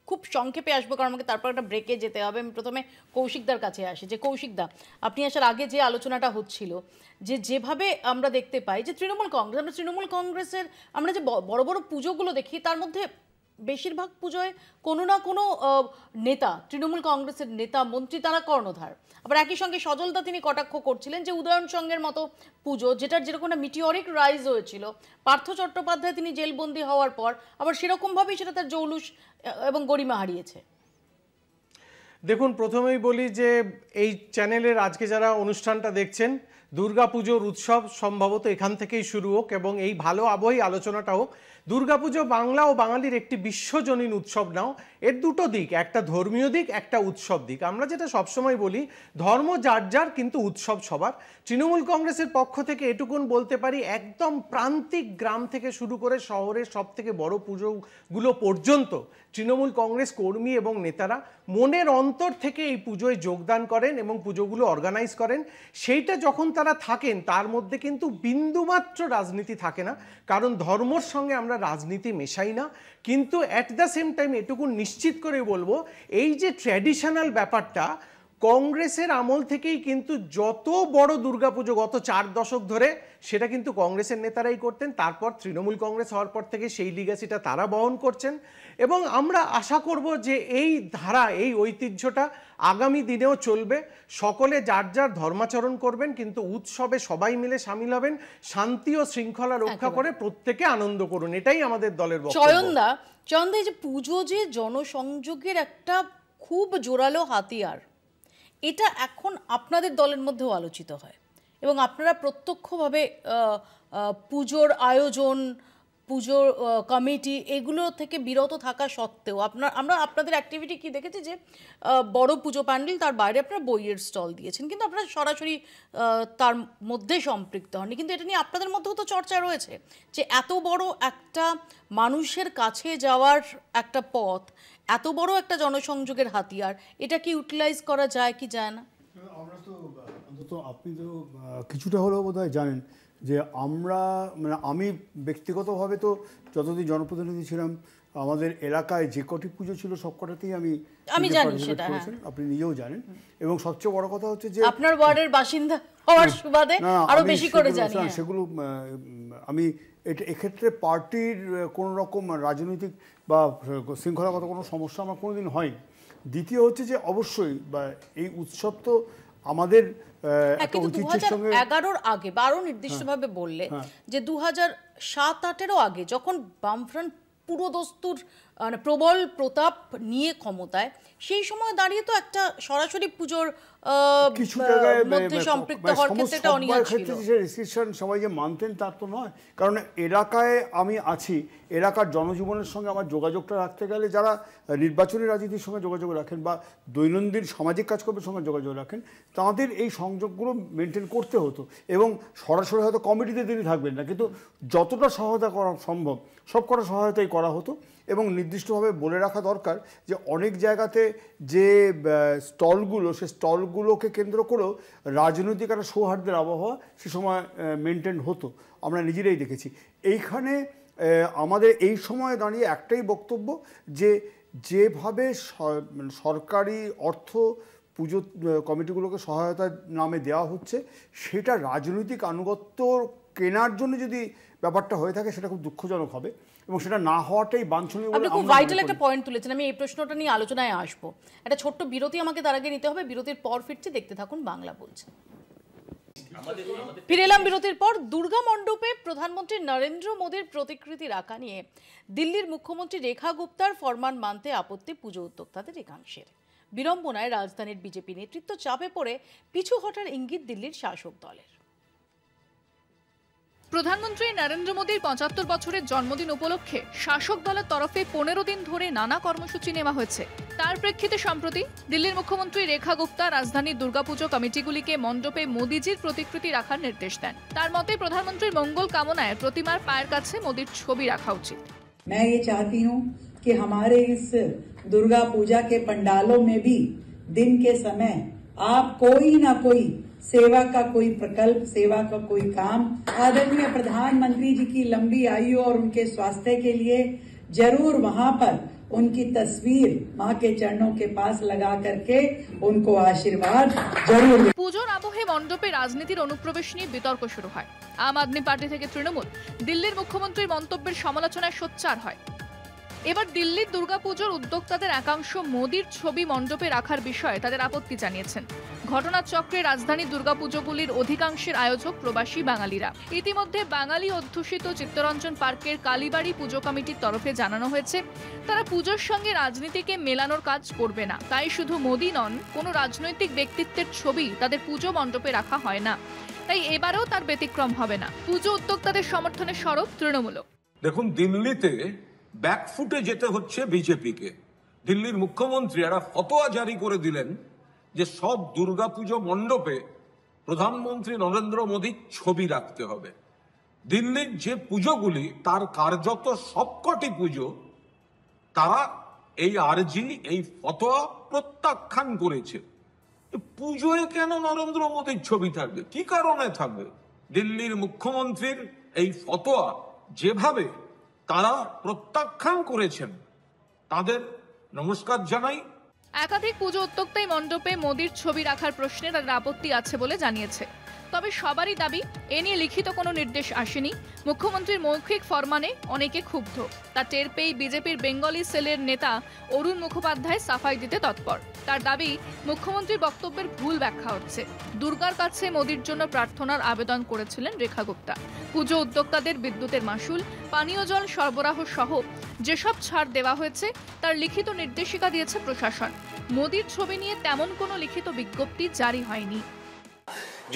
খুব সংক্ষেপে আসবো, কারণ আমাকে তারপর একটা ব্রেকে যেতে হবে। আমি প্রথমে কৌশিকদার কাছে আসি, যে কৌশিকদা, আপনি আসার আগে যে আলোচনাটা হচ্ছিল, যেভাবে আমরা দেখতে পাই যে তৃণমূল কংগ্রেসের আমরা যে বড় বড় পুজোগুলো দেখি, তার মধ্যে বেশিরভাগ পুজোয় কোনো না কোনো নেতা, তৃণমূল কংগ্রেসের নেতা মন্ত্রী, তারা কর্ণধার। আবার একই সঙ্গে সজলদা তিনি কটাক্ষ করছিলেন যে উদয়ন সংঘের মতো পুজো, যেটার যেরকম একটা মিটিওরিক রাইজ হয়েছিল, পার্থ চট্টোপাধ্যায় তিনি জেলবন্দি হওয়ার পর আবার সেরকমভাবেই সেটা তার জৌলুস এবং গরিমা হারিয়েছে। দেখুন, প্রথমেই বলি যে এই চ্যানেলের আজকে যারা অনুষ্ঠানটা দেখছেন, দুর্গাপুজোর উৎসব সম্ভবত এখান থেকেই শুরু হোক, এবং এই ভালো আবহাওয়াই আলোচনাটা হোক। দুর্গাপুজো বাংলা ও বাঙালির একটি বিশ্বজনীন উৎসব নাও, এর দুটো দিক, একটা ধর্মীয় দিক, একটা উৎসব দিক। আমরা যেটা সবসময় বলি, ধর্ম যার যার, কিন্তু উৎসব সবার। তৃণমূল কংগ্রেসের পক্ষ থেকে এটুকুন বলতে পারি, একদম প্রান্তিক গ্রাম থেকে শুরু করে শহরের সব থেকে বড় পুজোগুলো পর্যন্ত তৃণমূল কংগ্রেস কর্মী এবং নেতারা মনের অন্তর থেকে এই পুজোয় যোগদান করেন এবং পুজোগুলো অর্গানাইজ করেন। সেইটা যখন তারা থাকেন, তার মধ্যে কিন্তু বিন্দুমাত্র রাজনীতি থাকে না, কারণ ধর্মর সঙ্গে আমরা রাজনীতি মেশাই না। কিন্তু অ্যাট দ্য সেম টাইম এটুকু নিশ্চিত করে বলবো, এই যে ট্র্যাডিশনাল ব্যাপারটা, কংগ্রেসের আমল থেকেই কিন্তু যত বড় দুর্গাপুজো গত 4 দশক ধরে সেটা কিন্তু কংগ্রেসের নেতারাই করতেন। তারপর তৃণমূল কংগ্রেস হওয়ার পর থেকে সেই লিগ্যাসিটা তারা বহন করছেন এবং আমরা আশা করব যে এই ধারা, এই ঐতিহ্যটা আগামী দিনেও চলবে। সকলে যার যার ধর্মাচরণ করবেন, কিন্তু উৎসবে সবাই মিলে সামিল হবেন, শান্তি ও শৃঙ্খলা রক্ষা করে প্রত্যেকে আনন্দ করুন, এটাই আমাদের দলের বক্তব্য। চয়নদা, এই যে পুজো যে জনসংযোগের একটা খুব জোরালো হাতিয়ার, এটা এখন আপনাদের দলের মধ্যেও আলোচিত হয় এবং আপনারা প্রত্যক্ষভাবে পুজোর আয়োজন, পুজোর কমিটি এগুলো থেকে বিরত থাকা সত্ত্বেও আমরা আপনাদের অ্যাক্টিভিটি কি দেখেছি যে বড় পুজো প্যান্ডেল, তার বাইরে আপনারা বইয়ের স্টল দিয়েছেন, কিন্তু আপনারা সরাসরি তার মধ্যে সম্পৃক্ত হননি। কিন্তু এটা নিয়ে আপনাদের মধ্যেও তো চর্চা রয়েছে যে এত বড় একটা মানুষের কাছে যাওয়ার একটা পথ, এত বড় একটা জনসংযোগের হাতিয়ার, এটা কি ইউটিলাইজ করা যায় কি যায় না? আমরা তো অন্তত আপনি তো কিছুটা হলেও বোধহয় জানেন যে আমরা, মানে আমি ব্যক্তিগতভাবে তো যতদিন জনপ্রতিনিধি ছিলাম আমাদের এলাকায় যে কটি পুজো ছিল সব কটাতেই আমি জানি সেটা, আপনি নিজেও জানেন। এবং সবচেয়ে বড় কথা হচ্ছে যে আপনার ওয়ার্ডের বাসিন্দা হওয়ার সুবাদে আরো বেশি করে জানি। সেগুলো আমি এক্ষেত্রে পার্টির কোনো রকম রাজনৈতিক বা শৃঙ্খলাগত কোনো সমস্যা আমার কোনোদিন হয়নি। দ্বিতীয় হচ্ছে যে অবশ্যই বা এই উৎসব তো আমাদের একটা ঐতিহ্যের সঙ্গে 2011-র আগে, 12 নির্দিষ্টভাবে বললে যে 2007-8-এরও আগে যখন বামফ্রন্ট পুরোদস্তুর মানে প্রবল প্রতাপ নিয়ে ক্ষমতায়, সেই সময় দাঁড়িয়ে তো একটা সরাসরি পুজোর কিছু জায়গায় মধ্যে সম্পৃক্ত হওয়ার ক্ষেত্রে একটা অনিয়ম ছিল। রেস্ট্রিকশন সবাই যে মানতেন তার তো নয়, কারণ এলাকায় আমি আছি, এলাকার জনজীবনের সঙ্গে আমার যোগাযোগটা রাখতে গেলে যারা নির্বাচনী রাজনীতির সঙ্গে যোগাযোগ রাখেন বা দৈনন্দিন সামাজিক কাজকর্মের সঙ্গে যোগাযোগ রাখেন, তাদের এই সংযোগগুলো মেনটেন করতে হতো। এবং সরাসরি হয়তো কমিটিতে তিনি থাকবেন না, কিন্তু যতটা সহায়তা করা সম্ভব সব কটা সহায়তাই করা হতো। এবং নির্দিষ্টভাবে বলে রাখা দরকার যে অনেক জায়গাতে যে স্টলগুলো, সে স্টলগুলোকে কেন্দ্র করেও রাজনৈতিক একটা সৌহার্দ্যের আবহাওয়া সে সময় মেনটেন হতো, আমরা নিজেরাই দেখেছি। এইখানে আমাদের এই সময় দাঁড়িয়ে একটাই বক্তব্য যে যেভাবে সরকারি অর্থ পুজো কমিটিগুলোকে সহায়তার নামে দেওয়া হচ্ছে, সেটা রাজনৈতিক আনুগত্য কেনার জন্য যদি ব্যাপারটা হয়ে থাকে সেটা খুব দুঃখজনক হবে এবং সেটা না হওয়াটাই বাঞ্ছনীয় বলে আপনি খুব ভাইটাল একটা পয়েন্ট তুলেছেন, আমি এই প্রশ্নটা নিয়ে আলোচনায় আসবো। একটা ছোট্ট বিরতি আমাকে তার আগে নিতে হবে, বিরতির পর ফিরছি, দেখতে থাকুন বাংলা বলছে। ফিরে এলাম বিরতির পর। দুর্গা মণ্ডপে প্রধানমন্ত্রী নরেন্দ্র মোদীর প্রতিকৃতি রাখা নিয়ে দিল্লির মুখ্যমন্ত্রী রেখা গুপ্তার ফরমান মানতে আপত্তি পুজো উদ্যোক্তাদের একাংশের। বিড়ম্বনায় রাজধানীর বিজেপি নেতৃত্ব চাপে পড়ে পিছু হটার ইঙ্গিত দিল্লির শাসক দলের। প্রধানমন্ত্রী নরেন্দ্র মোদীর ৭৫ বছরের জন্মদিন উপলক্ষে শাসক দলের তরফে 15 দিন ধরে নানা কর্মসূচি নেওয়া হয়েছে। তার প্রেক্ষিতে সম্প্রতি দিল্লির মুখ্যমন্ত্রী রেখা গুপ্তা রাজধানীর দুর্গাপুজো কমিটিগুলিকে মণ্ডপে মোদীজির প্রতিকৃতি রাখার নির্দেশ দেন। তার মতে প্রধানমন্ত্রীর মঙ্গল কামনায় প্রতিমার পায়ের কাছে মোদীর ছবি রাখা উচিত। मैं ये चाहती हूँ कि हमारे इस दुर्गा पूजा के पंडालों में भी दिन के समय आप कोई ना कोई सेवा का कोई प्रकल्प, सेवा का कोई काम आदरणीय प्रधानमंत्री जी की लंबी आयु और उनके स्वास्थ्य के लिए जरूर वहां पर उनकी तस्वीर मां के चरणों के पास लगा करके उनको आशीर्वाद जरूर। পুজোর আবহে মণ্ডপে রাজনীতির অনুপ্রবেশ নিয়ে বিতর্ক শুরু হয়। আম আদমি পার্টি থেকে তৃণমূল দিল্লির মুখ্যমন্ত্রীর মন্তব্যের সমালোচনায় সোচ্চার হয়। এবার দিল্লির দুর্গাপুজোর উদ্যোক্তাদের একাংশ মোদীর ছবি মণ্ডপে রাখার বিষয়ে তাদের আপত্তি জানিয়েছেন। ঘটনার চক্রে রাজধানীর দুর্গাপুজোগুলির অধিকাংশের আয়োজক প্রবাসী বাঙালিরা। ইতিমধ্যে বাঙালি অধ্যুষিত চিত্তরঞ্জন পার্কের কালীবাড়ি পুজো কমিটির তরফে জানানো হয়েছে তারা পুজোর সঙ্গে রাজনীতিকে মেলানোর কাজ করবে না। তাই শুধু মোদী নন, কোনো রাজনৈতিক ব্যক্তিত্বের ছবি তাদের পুজো মণ্ডপে রাখা হয় না। তাই এবারেও তার ব্যতিক্রম হবে না। পুজো উদ্যোক্তাদের সমর্থনে সরব তৃণমূলও। দেখুন, দিল্লিতে ব্যাকফুটে যেতে হচ্ছে বিজেপিকে। দিল্লির মুখ্যমন্ত্রী একটা ফতোয়া জারি করে দিলেন যে সব দুর্গাপুজো মণ্ডপে প্রধানমন্ত্রী নরেন্দ্র মোদীর ছবি রাখতে হবে। দিল্লির যে পুজোগুলি তার কার্যত সবকটি পুজো তারা এই আর্জি, এই ফতোয়া প্রত্যাখ্যান করেছে। পুজোয় কেন নরেন্দ্র মোদীর ছবি থাকবে? কি কারণে থাকবে? দিল্লির মুখ্যমন্ত্রীর এই ফতোয়া যেভাবে তারা প্রত্যাখ্যান করেছেন তাদের নমস্কার জানাই। একাধিক পুজো উদ্যোক্তাই মণ্ডপে মোদির ছবি রাখার প্রশ্নে তাদের আপত্তি আছে বলে জানিয়েছে। তবে সবারই দাবি, এ নিয়ে লিখিত কোনো নির্দেশ আসেনি। মুখ্যমন্ত্রীর মৌখিক ফরমানে অনেকে ক্ষুব্ধ। তা টের পেয়ে বিজেপির বেঙ্গলি সেলের নেতা অরুণ মুখোপাধ্যায় সাফাই দিতে তৎপর। তার দাবি, মুখ্যমন্ত্রীর বক্তব্যের ভুল ব্যাখ্যা হচ্ছে। দুর্গার কাছে মোদির জন্য প্রার্থনার আবেদন করেছিলেন রেখা গুপ্তা। পুজো উদ্যোক্তাদের বিদ্যুতের মাশুল, পানীয় জল সরবরাহ সহ যেসব ছাড় দেওয়া হয়েছে তার লিখিত নির্দেশিকা দিয়েছে প্রশাসন। মোদির ছবি নিয়ে তেমন কোনো লিখিত বিজ্ঞপ্তি জারি হয়নি।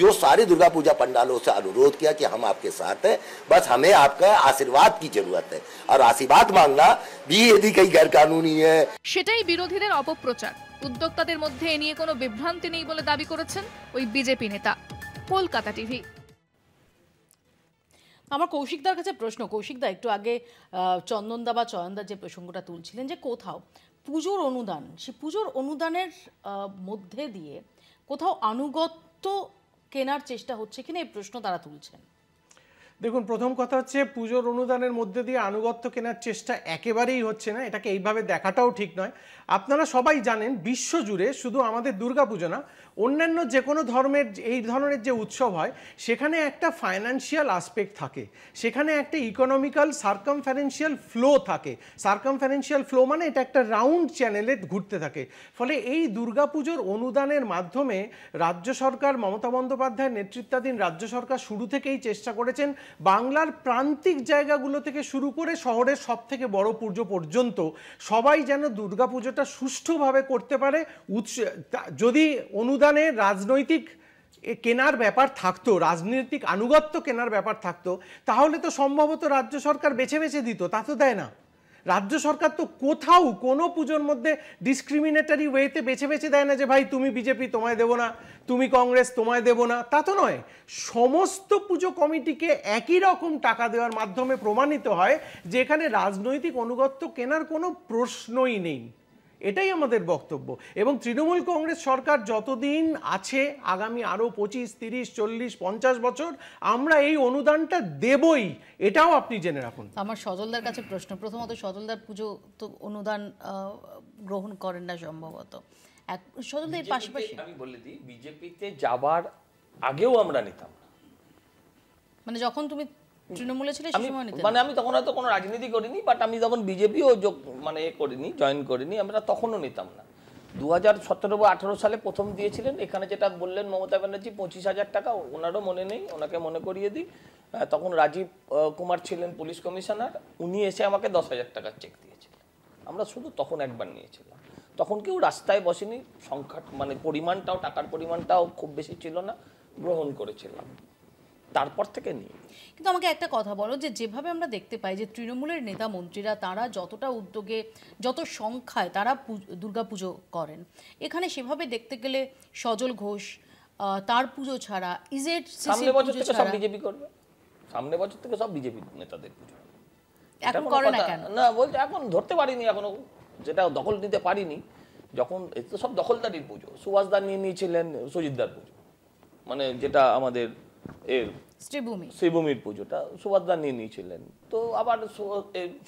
जो सारे दुर्गा पूजा पंडालों से अनुरोध किया कि हम आपके साथ हैं, बस हमें आपका आशीर्वाद की जरूरत है, और आशीर्वाद मांगना भी यदि कहीं गैर कानूनी है। সেটাই বিরোধীদের অপপ্রচার। উদ্যোক্তাদের মধ্যে এ নিয়ে কোনো বিভ্রান্তি নেই বলে দাবি করেছেন ওই বিজেপি নেতা। কলকাতা টিভি। আমার কৌশিকদার কাছে প্রশ্ন। কৌশিকদা, একটু আগে চন্দনদা বা চয়নদার যে প্রসঙ্গটা তুলছিলেন যে কোথাও পুজোর অনুদান, সেই পুজোর অনুদানের মধ্যে দিয়ে কোথাও আনুগত্য কেনার চেষ্টা হচ্ছে কিনা, এই প্রশ্ন তারা তুলছেন। দেখুন, প্রথম কথা হচ্ছে পুজোর অনুদানের মধ্যে দিয়ে আনুগত্য কেনার চেষ্টা একেবারেই হচ্ছে না। এটাকে এইভাবে দেখাটাও ঠিক নয়। আপনারা সবাই জানেন, বিশ্বজুড়ে শুধু আমাদের দুর্গাপুজো না, অন্যান্য যে কোনো ধর্মের এই ধরনের যে উৎসব হয় সেখানে একটা ফাইন্যান্সিয়াল আসপেক্ট থাকে, সেখানে একটা ইকোনমিক্যাল সার্কামফারেন্সিয়াল ফ্লো থাকে। সার্কামফারেন্সিয়াল ফ্লো মানে এটা একটা রাউন্ড চ্যানেলে ঘুরতে থাকে। ফলে এই দুর্গাপুজোর অনুদানের মাধ্যমে রাজ্য সরকার, মমতা বন্দ্যোপাধ্যায়ের নেতৃত্বাধীন রাজ্য সরকার শুরু থেকেই চেষ্টা করেছেন বাংলার প্রান্তিক জায়গাগুলো থেকে শুরু করে শহরের সব থেকে বড় পুজো পর্যন্ত সবাই যেন দুর্গাপুজোটা সুষ্ঠুভাবে করতে পারে। যদি অনুদানের রাজনৈতিক কেনার ব্যাপার থাকতো, রাজনৈতিক আনুগত্য কেনার ব্যাপার থাকতো, তাহলে তো সম্ভবত রাজ্য সরকার বেছে বেছে দিত। তা তো দেয় না। রাজ্য সরকার তো কোথাও কোনো পুজোর মধ্যে ডিসক্রিমিনেটরি ওয়েতে বেছে বেছে দেয় না যে ভাই তুমি বিজেপি তোমায় দেবো না, তুমি কংগ্রেস তোমায় দেবো না, তা তো নয়। সমস্ত পুজো কমিটিকে একই রকম টাকা দেওয়ার মাধ্যমে প্রমাণিত হয় যে এখানে রাজনৈতিক আনুগত্য কেনার কোনো প্রশ্নই নেই। এটাই আমাদের বক্তব্য। এবং তৃণমূল কংগ্রেস সরকার যতদিন আছে, আগামী আরও 25, 30, 40, 50 বছর আমরা এই অনুদানটা দেবই, এটাও আপনি জেনে রাখুন। আমার সজলদার কাছে প্রশ্ন। প্রথমত সজলদার পুজো তো অনুদান গ্রহণ করেন না সম্ভবত। সজলদার এর পাশাপাশি আমি বলে দিই, বিজেপিতে যাবার আগেও আমরা নিতাম না। মানে যখন তুমি তৃণমূলে ছিলে সেই সময় নিতে, মানে আমি তখন হয়তো কোনো রাজনীতি করিনি, বাট আমি যখন বিজেপিও মানে করিনি, জয়েন করিনি, আমরা তখনও নিতাম না। 2017 বা 18 সালে প্রথম দিয়েছিলেন। এখানে যেটা বললেন মমতা ব্যানার্জি 25,000 টাকা, ওনারও মনে নেই, ওনাকে মনে করিয়ে দিই। তখন রাজীব কুমার ছিলেন পুলিশ কমিশনার, উনি এসে আমাকে 10,000 টাকার চেক দিয়েছিলেন। আমরা শুধু তখন একবার নিয়েছিলাম। তখন কেউ রাস্তায় বসেনি, সংখ্যা মানে পরিমাণটাও, টাকার পরিমাণটাও খুব বেশি ছিল না, গ্রহণ করেছিলাম। তারপর থেকে নিয়ে। কিন্তু আমাকে একটা কথা বলো, যে যেভাবে আমরা দেখতে পাই যে তৃণমূলের নেতা মন্ত্রীরা তারা যতটা উদ্যোগে, যত সংখ্যায় তারা দুর্গাপুজো করেন, এখানে সেভাবে দেখতে গেলে সজল ঘোষ তার পুজো ছাড়া ইজেড সামনে বছর থেকে সব বিজেপি করবে, সামনে বছর থেকে সব বিজেপি নেতাদের পুজো। এখন করে না কেন? না বলতে এখন ধরতে পারিনি, এখনো যেটা দখল নিতে পারিনি। যখন তো সব দখলদারির পুজো, সুভাষদা নিয়ে নিয়েছিলেন সুজিতদার পুজো, মানে যেটা আমাদের এর শ্রীভূমির পুজোটা সুভাষদা নিয়ে নিয়েছিলেন। তো আবার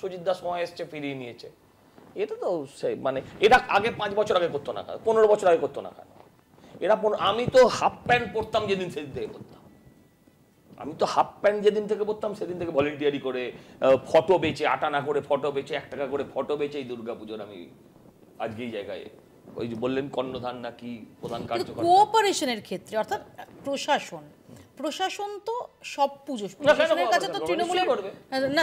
সুজিতদার সময় এসছে, ফিরিয়ে নিয়েছে। এটা তো মানে এটা আগে 5 বছর আগে করতো না, 15 বছর আগে করতো না কেন এরা? আমি তো হাফ প্যান্ট পরতাম যেদিন, সেদিন থেকে পরতাম। আমি তো হাফ প্যান্ট যেদিন থেকে পরতাম সেদিন থেকে ভলেন্টিয়ারি করে, ফটো বেচে, 8 আনা করে ফটো বেচে, 1 টাকা করে ফটো বেচে এই দুর্গাপুজোর আমি আজকে এই জায়গায়, ওই যে বললেন কর্ণধার না কি প্রধান কার্যকর, কোঅপারেশনের ক্ষেত্রে অর্থাৎ প্রশাসন তো সব পুজো, প্রশাসনের কাছে তো তৃণমূলের না,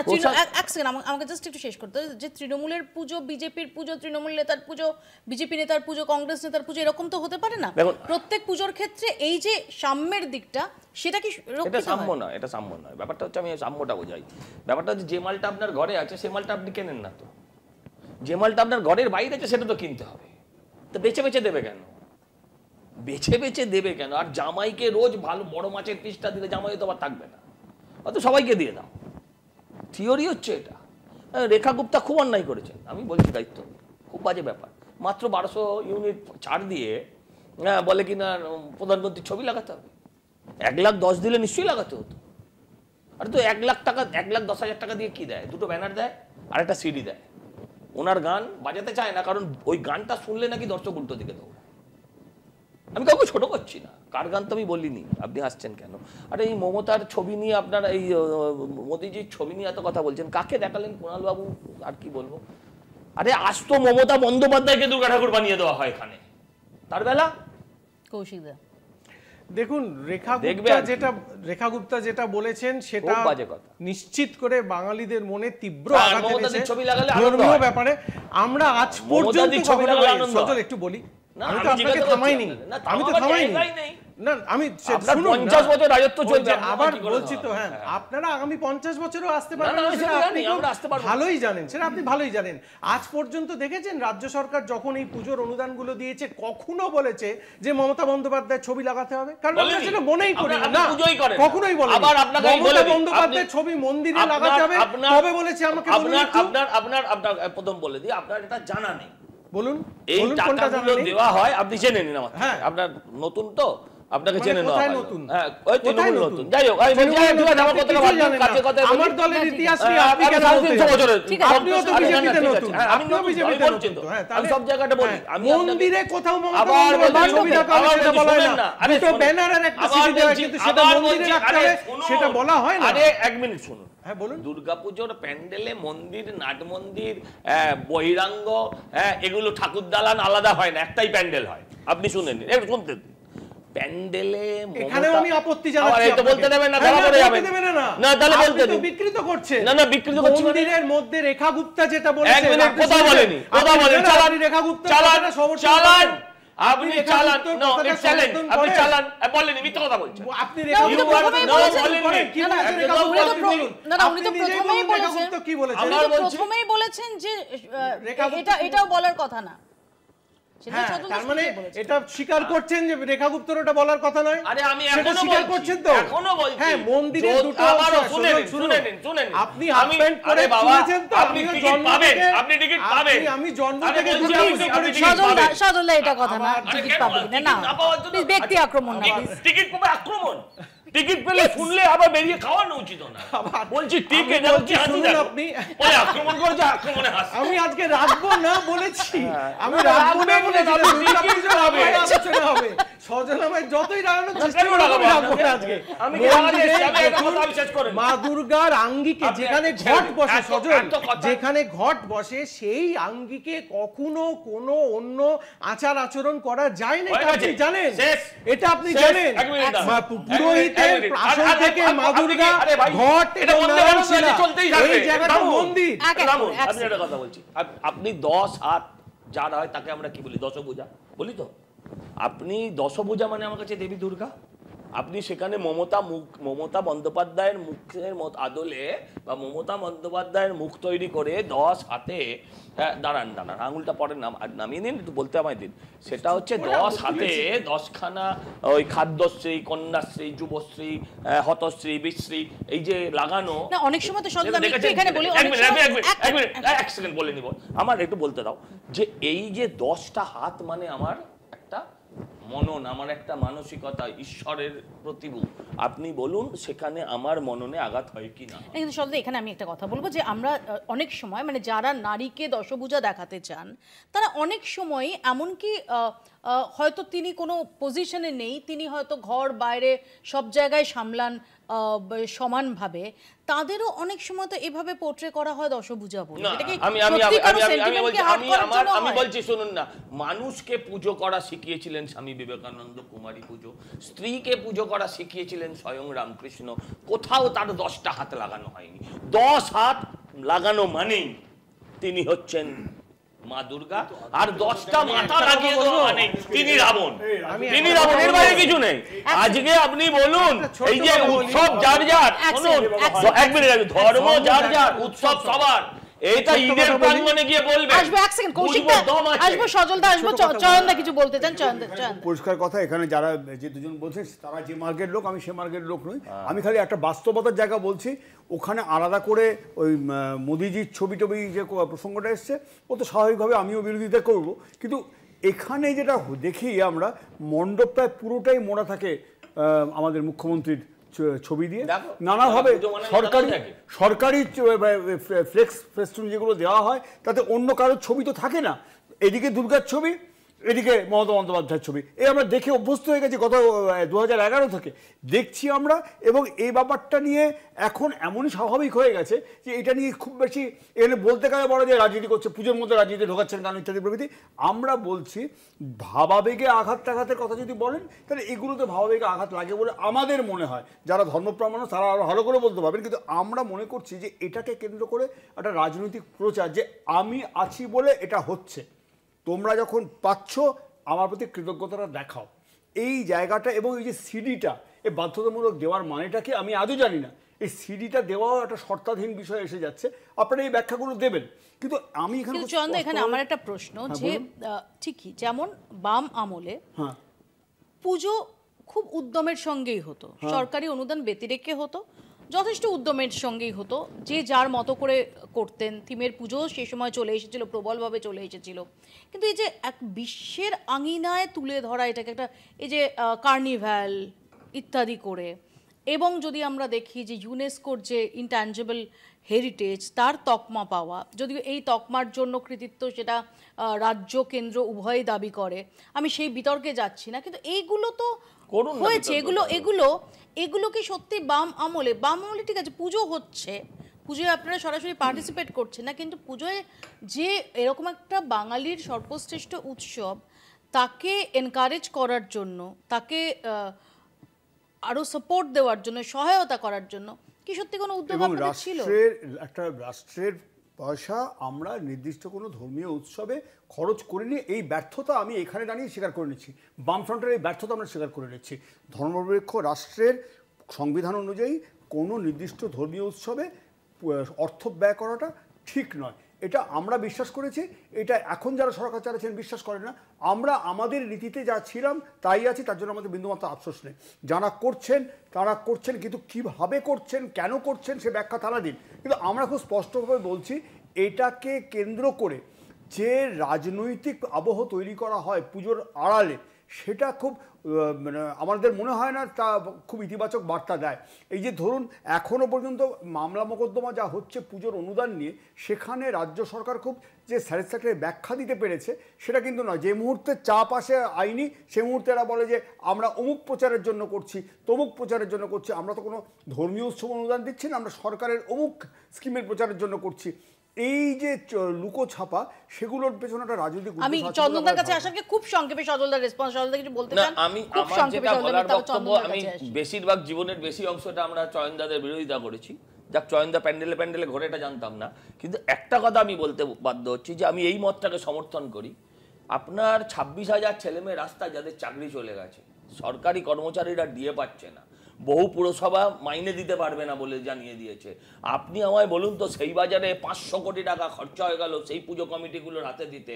এক সেকেন্ড আমাকে জাস্ট একটু শেষ করতে, যে তৃণমূলের পুজো, বিজেপির পুজো, তৃণমূল নেতার পুজো, বিজেপি নেতার পুজো, কংগ্রেস নেতার পুজো, এরকম তো হতে পারে না। প্রত্যেক পুজোর ক্ষেত্রে এই যে সাম্যের দিকটা, সেটা কি এটা সাম্য নয়? এটা সাম্য নয়। ব্যাপারটা হচ্ছে, আমি সাম্যটা বোঝাই। ব্যাপারটা হচ্ছে যে মালটা আপনার ঘরে আছে সেই মালটা আপনি কেনেন না, তো যে মালটা আপনার ঘরের বাইরে আছে সেটা তো কিনতে হবে। তো বেছে বেছে দেবে কেন? বেছে বেছে দেবে কেন? আর জামাইকে রোজ ভালো বড় মাছের পিসটা দিলে জামাই তো আবার থাকবে না, অত সবাইকে দিয়ে দাও। থিওরি হচ্ছে এটা। রেখা গুপ্তা খুব অন্যায় করেছেন, আমি বলছি দায়িত্ব, খুব বাজে ব্যাপার। মাত্র 1200 ইউনিট ছাড় দিয়ে বলে কিনা প্রধানমন্ত্রীর ছবি লাগাতে হবে। 1,10,000 দিলে নিশ্চয়ই লাগাতে হতো। আর তো 1 লাখ টাকা, 1,10,000 টাকা দিয়ে কি দেয়? 2টো ব্যানার দেয় আর একটা সিডি দেয়। ওনার গান বাজাতে চায় না, কারণ ওই গানটা শুনলে নাকি দর্শক উল্টো দিকে দৌড়ায়। আমি কাউকে ছোট করছি না, কার গান তো আমি বলিনি, আপনি হাসছেন কেন? আরে এই মমতার ছবি নিয়ে আপনারা, এই মোদিজির ছবি নিয়ে এত কথা বলছেন, কাকে দেখালেন কুণাল বাবু? আর কি বলবো, আরে আজ তো মমতা বন্দ্যোপাধ্যায়কে দুর্গা ঠাকুর বানিয়ে দেওয়া হয় এখানে, তার বেলা কৌশিক দা দেখুন, রেখা গুপ্তা যেটা বলেছেন সেটা নিশ্চিত করে বাঙালিদের মনে তীব্র আঘাত এনেছে ধর্মীয় ব্যাপারে। আমরা আজ পর্যন্ত সজল একটু বলি, আমি তো আপনাকে থামাইনি, আমি তো থামাইনি না, আমি 50 বছর রাজত্ব চলছে, আবার বলছি তো, হ্যাঁ আপনারা আগামী 50 বছরও আসতে পারবেন, ভালোই জানেন, সেটা আপনি ভালোই জানেন। আজ পর্যন্ত দেখেছেন রাজ্য সরকার যখন এই পুজোর অনুদানগুলো দিয়েছে কখনো বলেছে যে মমতা বন্দ্যোপাধ্যায়ের ছবি লাগাতে হবে? কারণ আমরা সেটা মনেই করি না, কখনোই বলেন মমতা বন্দ্যোপাধ্যায়ের ছবি মন্দিরে লাগাতে হবে, তবে বলেছে আমাকে আপনার প্রথম বলে দিই, আপনার এটা জানা নেই, বলুন এই টাকাগুলো দেওয়া হয়, আপনি জেনে নিন আমার, হ্যাঁ আপনার নতুন তো, আপনাকে জেনে নেওয়া হয়, হ্যাঁ ওই তৃণমূল নতুন, যাই হোক আমি বলছি আমার কথাটা ভাবলাম কাছে কথা বলি, আমার দলের ইতিহাস নিয়ে আপনি কেন বলছেন? আপনিও তো বিজেপিতে নতুন, আপনিও বিজেপিতে নতুন, হ্যাঁ আমি সব জায়গাটা বলি, আমি মন্দিরে কোথাও মমতা বন্দ্যোপাধ্যায় ছবি রাখা হবে সেটা বলা হয় না, দুটো ব্যানার আর একটা সিডি দেওয়া, কিন্তু সেটা মন্দিরে রাখতে হবে সেটা বলা হয় না। আরে এক মিনিট শুনুন, হ্যাঁ বলুন। দুর্গাপুজোর প্যান্ডেলে মন্দির, নাট মন্দির, বহিরাঙ্গ, এগুলো ঠাকুর দালান আলাদা হয় না, একটাই প্যান্ডেল হয়, আপনি শুনেন, একটু শুনতে প্যান্ডেলে এখানেও আমি আপত্তি জানাচ্ছি, এটা বলতে দেবেন না, তাহলে বলে যাবেন না, তাহলে বলতে দিন, বিকৃত করছে না বিকৃত করছে, মন্দিরের মধ্যে রেখা গুপ্তা যেটা বলেছে, এক মিনিট কথা বলেনি, চালান রেখা গুপ্তা চালান আপনি চালান, নো ইটস চ্যালেঞ্জ, আপনি চালান বলেন, মিথ্যা কথা বলছেন আপনি রেখা গুপ্তা বলেন কি বলেছেন? রেখা গুপ্তা না, উনি তো প্রথমেই বলেছেন, কি বলেছেন? উনি তো প্রথমেই বলেছেন যে এটাও বলার কথা না, তার মানে এটা স্বীকার করছেন যে রেখা গুপ্তর ওটা বলার কথা নয়? আরে আমি এখনো স্বীকার করছেন তো? এখনো বলছি, হ্যাঁ মন্দিরে দুটো শুনেন, আপনি হাফ প্যান্ট পরে শুনেছেন তো, আপনি টিকিট পাবেন, আপনি টিকিট পাবেন, আমি জন্ম থেকে সজলদা এটা কথা না, টিকিট পাবেন না, প্লিজ ব্যক্তি আক্রমণ না, টিকিট পাবে আক্রমণ, টিকিট পেলে শুনলে আবার বেরিয়ে খাওয়ানো উচিত না, বলছি টিকিট আপনি আক্রমণ করেছে, আক্রমণে হাসি, আমি আজকে রাখবো না বলেছি, আমি রাখবো না বলেছি, আলোচনা হবে সজলামায় যতই রাগানোর চেষ্টা করবে রাখবো না আজকে। আমি মা দুর্গার আঙ্গিকে যেখানে ঘট বসে, সজল যেখানে ঘট বসে সেই আঙ্গিকে কখনো কোনো অন্য আচার আচরণ করা যায় না, এটা আপনি জানেন, এটা আপনি জানেন। পুরোহিতের আসন থেকে মা দুর্গা ঘট এবং নারায়ণশিলা এই জায়গাটা মন্দির। আমি একটা কথা বলছি, আপনি 10 হাত যার হয় তাকে আমরা কি বলি, দশভুজা বলি তো, আপনি দশভুজা মানে আমার কাছে দেবী দুর্গা, আপনি সেখানে মমতা বন্দ্যোপাধ্যায়ের মুখের মত আদলে বা মমতা বন্দ্যোপাধ্যায়ের মুখ তৈরি করে 10 হাতে, দাঁড়ান আঙুলটা পরে নামিয়ে নিন, একটু বলতে আমায় দিন, সেটা হচ্ছে 10 হাতে 10খানা ওই খাদ্যশ্রী, কন্যাশ্রী, যুবশ্রী, হতশ্রী, বিশ্রী, এই যে লাগানো, না অনেক সময় তো সজল আমি এখানে বলি, এক সেকেন্ড বলে নিব, আমার একটু বলতে দাও, যে এই যে 10টা হাত মানে আমার একটা মনন, আমার একটা মানসিকতা, ঈশ্বরের প্রতিভূ, আপনি বলুন সেখানে আমার মননে আঘাত হয় কি না? কিন্তু সজল এখানে আমি একটা কথা বলবো, যে আমরা অনেক সময় মানে যারা নারীকে দশভুজা দেখাতে চান তারা অনেক সময় এমনকি হয়তো তিনি কোনো পজিশনে নেই, তিনি হয়তো ঘর বাইরে সব জায়গায় সামলান সমানভাবে, তাদেরও অনেক সময় তো এভাবে পোর্ট্রে করা হয় দশভুজা বলে। আমি বলছি শুনুন না, মানুষকে পুজো করা শিখিয়েছিলেন স্বামী বিবেকানন্দ, কুমারী পুজো, স্ত্রীকে পুজো করা শিখিয়েছিলেন স্বয়ং রামকৃষ্ণ, কোথাও তার 10টা হাত লাগানো হয়নি, 10 হাত লাগানো মানেই তিনি হচ্ছেন মা দুর্গা, আর 10টা মাথা লাগিয়ে দেওয়া মানে তিনি রাবণ, এর বাইরে কিছু নেই। আজকে আপনি বলুন এই যে উৎসব যার যার, শুনুন এক মিনিট, ধর্ম যার যার, উৎসব সবার, এটা ঈদের প্রাঙ্গণে গিয়ে বলবেন। আসবে এক সেকেন্ড, কৌশিক দা আসবে, সজল দা আসবে, চয়ন দা কিছু বলতে চান? চয়ন পরিষ্কার কথা, এখানে যারা যে দুজন বলছেন তারা যে মার্গের লোক, আমি সে মার্গের লোক নই, আমি খালি একটা বাস্তবতার জায়গা বলছি। ওখানে আলাদা করে ওই মোদিজির ছবি টবি যে প্রসঙ্গটা এসছে, ও তো স্বাভাবিকভাবে আমিও বিরোধিতা করব, কিন্তু এখানে যেটা দেখি আমরা, মণ্ডপটায় পুরোটাই মোড়া থাকে আমাদের মুখ্যমন্ত্রীর ছবি দিয়ে দেখো, নানাভাবে পুজো মানে সরকারি নানা থাকে। সরকারি ফ্লেক্স ফেস্টুন যেগুলো দেওয়া হয় তাতে অন্য কারোর ছবি তো থাকে না, এদিকে দুর্গার ছবি, এদিকে মমতা বন্দ্যোপাধ্যায়ের ছবি, এই আমরা দেখে অভ্যস্ত হয়ে গেছি গত 2011 থেকে দেখছি আমরা। এবং এই ব্যাপারটা নিয়ে এখন এমনই স্বাভাবিক হয়ে গেছে যে এটা নিয়ে খুব বেশি এখানে বলতে গেলে বড় যে রাজনীতি করছে, পুজোর মধ্যে রাজনীতি ঢোকাচ্ছেন কেন ইত্যাদি প্রভৃতি। আমরা বলছি ভাবাবেগে আঘাত টাঘাতের কথা যদি বলেন তাহলে এগুলোতে ভাবাবেগে আঘাত লাগে বলে আমাদের মনে হয়। যারা ধর্মপ্রাণ মানুষ তারা আরও ভালো করে বলতে পারবেন, কিন্তু আমরা মনে করছি যে এটাকে কেন্দ্র করে একটা রাজনৈতিক প্রচার যে আমি আছি বলে এটা হচ্ছে, তোমরা যখন পাচ্ছ আমার প্রতি কৃতজ্ঞতাটা দেখাও, এই জায়গাটা। এবং এই যে সিডিটা এই বাধ্যতামূলক দেওয়ার মানেটা কি আমি আজও জানি না, এই সিডিটা দেওয়াও একটা শর্তাধীন বিষয় এসে যাচ্ছে, আপনারা এই ব্যাখ্যাগুলো দেবেন। কিন্তু আমি এখানে আমার একটা প্রশ্ন যে ঠিকই যেমন বাম আমলে পুজো খুব উদ্যমের সঙ্গেই হতো, সরকারি অনুদান ব্যতিরেকে হতো, যথেষ্ট উদ্যমের সঙ্গেই হতো, যে যার মতো করে করতেন। থিমের পুজো সে সময় চলে এসেছিল, প্রবলভাবে চলে এসেছিল। কিন্তু এই যে এক বিশ্বের আঙিনায় তুলে ধরা এটাকে একটা, এই যে কার্নিভ্যাল ইত্যাদি করে, এবং যদি আমরা দেখি যে ইউনেস্কোর যে ইনট্যাঞ্জেবল হেরিটেজ তার তকমা পাওয়া, যদিও এই তকমার জন্য কৃতিত্ব সেটা রাজ্য কেন্দ্র উভয়ই দাবি করে, আমি সেই বিতর্কে যাচ্ছি না, কিন্তু এইগুলো তো হয়েছে। এগুলো কি সত্যি বাম আমলে ঠিক আছে পুজো হচ্ছে, পুজোয় আপনারা সরাসরি পার্টিসিপেট করছেন না, কিন্তু পুজোয় যে এরকম একটা বাঙালির সর্বশ্রেষ্ঠ উৎসব তাকে এনকারেজ করার জন্য, তাকে আরো সাপোর্ট দেওয়ার জন্য, সহায়তা করার জন্য কি সত্যি কোনো উদ্যোগ আপনাদের ছিল? একটা রাষ্ট্রের পয়সা আমরা নির্দিষ্ট কোনো ধর্মীয় উৎসবে খরচ করিনি, এই ব্যর্থতা আমি এখানে দাঁড়িয়ে স্বীকার করে নিচ্ছি। বামফ্রন্টের এই ব্যর্থতা আমরা স্বীকার করে নিচ্ছি। ধর্মনিরপেক্ষ রাষ্ট্রের সংবিধান অনুযায়ী কোনো নির্দিষ্ট ধর্মীয় উৎসবে অর্থ ব্যয় করাটা ঠিক নয়, এটা আমরা বিশ্বাস করেছি। এটা এখন যারা সরকার চালাচ্ছেন বিশ্বাস করে না। আমরা আমাদের রীতিতে যা ছিলাম তাই আছি, তার জন্য আমাদের বিন্দুমাত্র আফসোস নেই। যারা করছেন তারা করছেন, কিন্তু কিভাবে করছেন, কেন করছেন সে ব্যাখ্যা তারা দিন। কিন্তু আমরা খুব স্পষ্টভাবে বলছি এটাকে কেন্দ্র করে যে রাজনৈতিক আবহ তৈরি করা হয় পুজোর আড়ালে, সেটা খুব মানে আমাদের মনে হয় না তা খুব ইতিবাচক বার্তা দেয়। এই যে ধরুন এখনও পর্যন্ত মামলা মোকদ্দমা যা হচ্ছে পুজোর অনুদান নিয়ে, সেখানে রাজ্য সরকার খুব যে স্যাটিসফ্যাক্টরি ব্যাখ্যা দিতে পেরেছে সেটা কিন্তু নয়। যে মুহূর্তে চাপ আসে আইনি, সে মুহূর্তে এরা বলে যে আমরা অমুক প্রচারের জন্য করছি, তমুক প্রচারের জন্য করছি। আমরা তো কোনো ধর্মীয় উৎসব অনুদান দিচ্ছি না, আমরা সরকারের অমুক স্কিমের প্রচারের জন্য করছি। এই যে লুকো ছাপা, সেগুলোর পেছনে একটা রাজনৈতিক আমি চন্দনদার কাছে আসাকে খুব সংক্ষেপে সজলদার রেসপন্স, সজলদা কিছু বলতে চান? আমি আমার যেটা বলার বক্তব্য, আমি বেশিরভাগ জীবনের বেশি অংশটা আমরা চয়নদাদের বিরোধিতা করেছি। যাক, চয়নদা প্যান্ডেলে ঘরে এটা জানতাম না, কিন্তু একটা কথা আমি বলতে বাধ্য হচ্ছি যে আমি এই মতটাকে সমর্থন করি। আপনার 26,000 ছেলেমেয়ে রাস্তায় যাদের চাকরি চলে গেছে, সরকারি কর্মচারীরা ডিএ পাচ্ছে না, বহু পুরসভা মাইনে দিতে পারবে না বলে জানিয়ে দিয়েছে। আপনি আমায় বলুন তো, সেই বাজারে 500 কোটি টাকা খরচা হয়ে গেল সেই পুজো কমিটিগুলোর হাতে দিতে।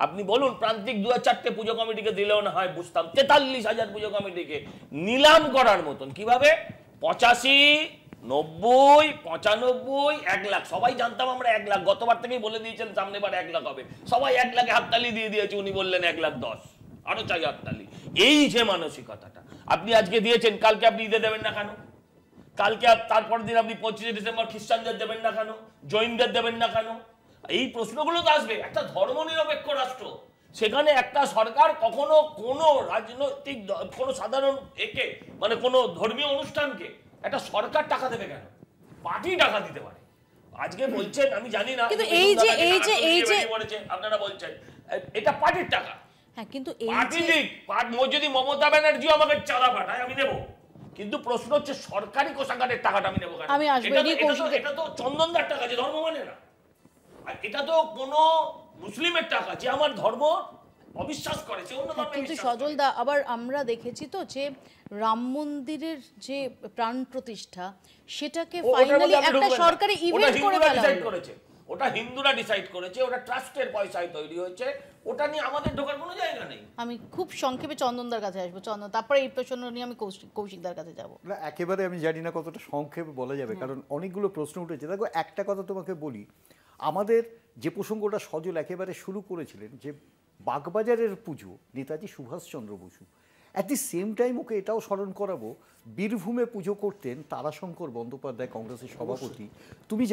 আপনি বলুন প্রান্তিক 2-4টে পুজো কমিটিকে দিলেও না হয় বুঝতাম, 43,000 পুজো কমিটিকে নিলাম করার মতন কিভাবে 85, 90, 95, 1 লাখ, সবাই জানতাম আমরা 1 লাখ, গতবার থেকেই বলে দিয়েছেন সামনেবার 1 লাখ হবে, সবাই 1 লাখে হাততালি দিয়ে দিয়েছে, উনি বললেন 1,10,000, আরো চাই হাততালি। এই যে মানসিকতাটা আপনি আজকে দিয়েছেন, কালকে আপনি ঈদে দেবেন না কেন? কালকে তারপর দিন আপনি 25শে ডিসেম্বর খ্রিস্টানদের দেবেন না কেন? জৈনদের দেবেন না কেন? এই প্রশ্নগুলো তো আসবে। একটা ধর্মনিরপেক্ষ রাষ্ট্র, সেখানে একটা সরকার কখনো কোনো রাজনৈতিক কোনো সাধারণ একে মানে কোনো ধর্মীয় অনুষ্ঠানকে একটা সরকার টাকা দেবে কেন? পার্টি টাকা দিতে পারে। আজকে বলছেন আমি জানি না, কিন্তু এই যে আপনারা বলছেন এটা পার্টির টাকা। হ্যাঁ, কিন্তু যদি মমতা ব্যানার্জিও আমাকে চাঁদা পাঠায় আমি নেবো, কিন্তু প্রশ্ন হচ্ছে সরকারি কোষাগারের টাকাটা আমি নেবো কেন? এটা তো চন্দনদার টাকা, যে ধর্ম মানে না, আর এটা তো কোনো মুসলিমের টাকা যে আমার ধর্ম অবিশ্বাস করে, সে অন্য ধর্মে। কিন্তু সজলদা, আবার আমরা দেখেছি তো যে রাম মন্দিরের যে প্রাণ প্রতিষ্ঠা, সেটাকে ফাইনালি একটা সরকারি ইভেন্ট করে ফেলা হলো। ওটা হিন্দুরা ডিসাইড করেছে, ওটা ট্রাস্টের পয়সায় তৈরি হয়েছে, ওটা নিয়ে আমাদের ঢোকার কোনো জায়গা নেই। আমি খুব সংক্ষেপে চন্দনদার কাছে আসবো। চন্দন, তারপরে এই প্রশ্ন নিয়ে আমি কৌশিকদার কাছে যাবো। না, একেবারে আমি জানি না কতটা সংক্ষেপে বলা যাবে, কারণ অনেকগুলো প্রশ্ন উঠেছে। দেখো, একটা কথা তোমাকে বলি, আমাদের যে প্রসঙ্গটা সজল একেবারে শুরু করেছিলেন, যে বাগবাজারের পুজো Netaji Subhas Chandra Bose, at the same time okay এটাও স্মরণ করাবো, বীরভূমে পুজো করতেন তারাশঙ্কর বন্দ্যোপাধ্যায়, কংগ্রেসের সভাপতি। তুমি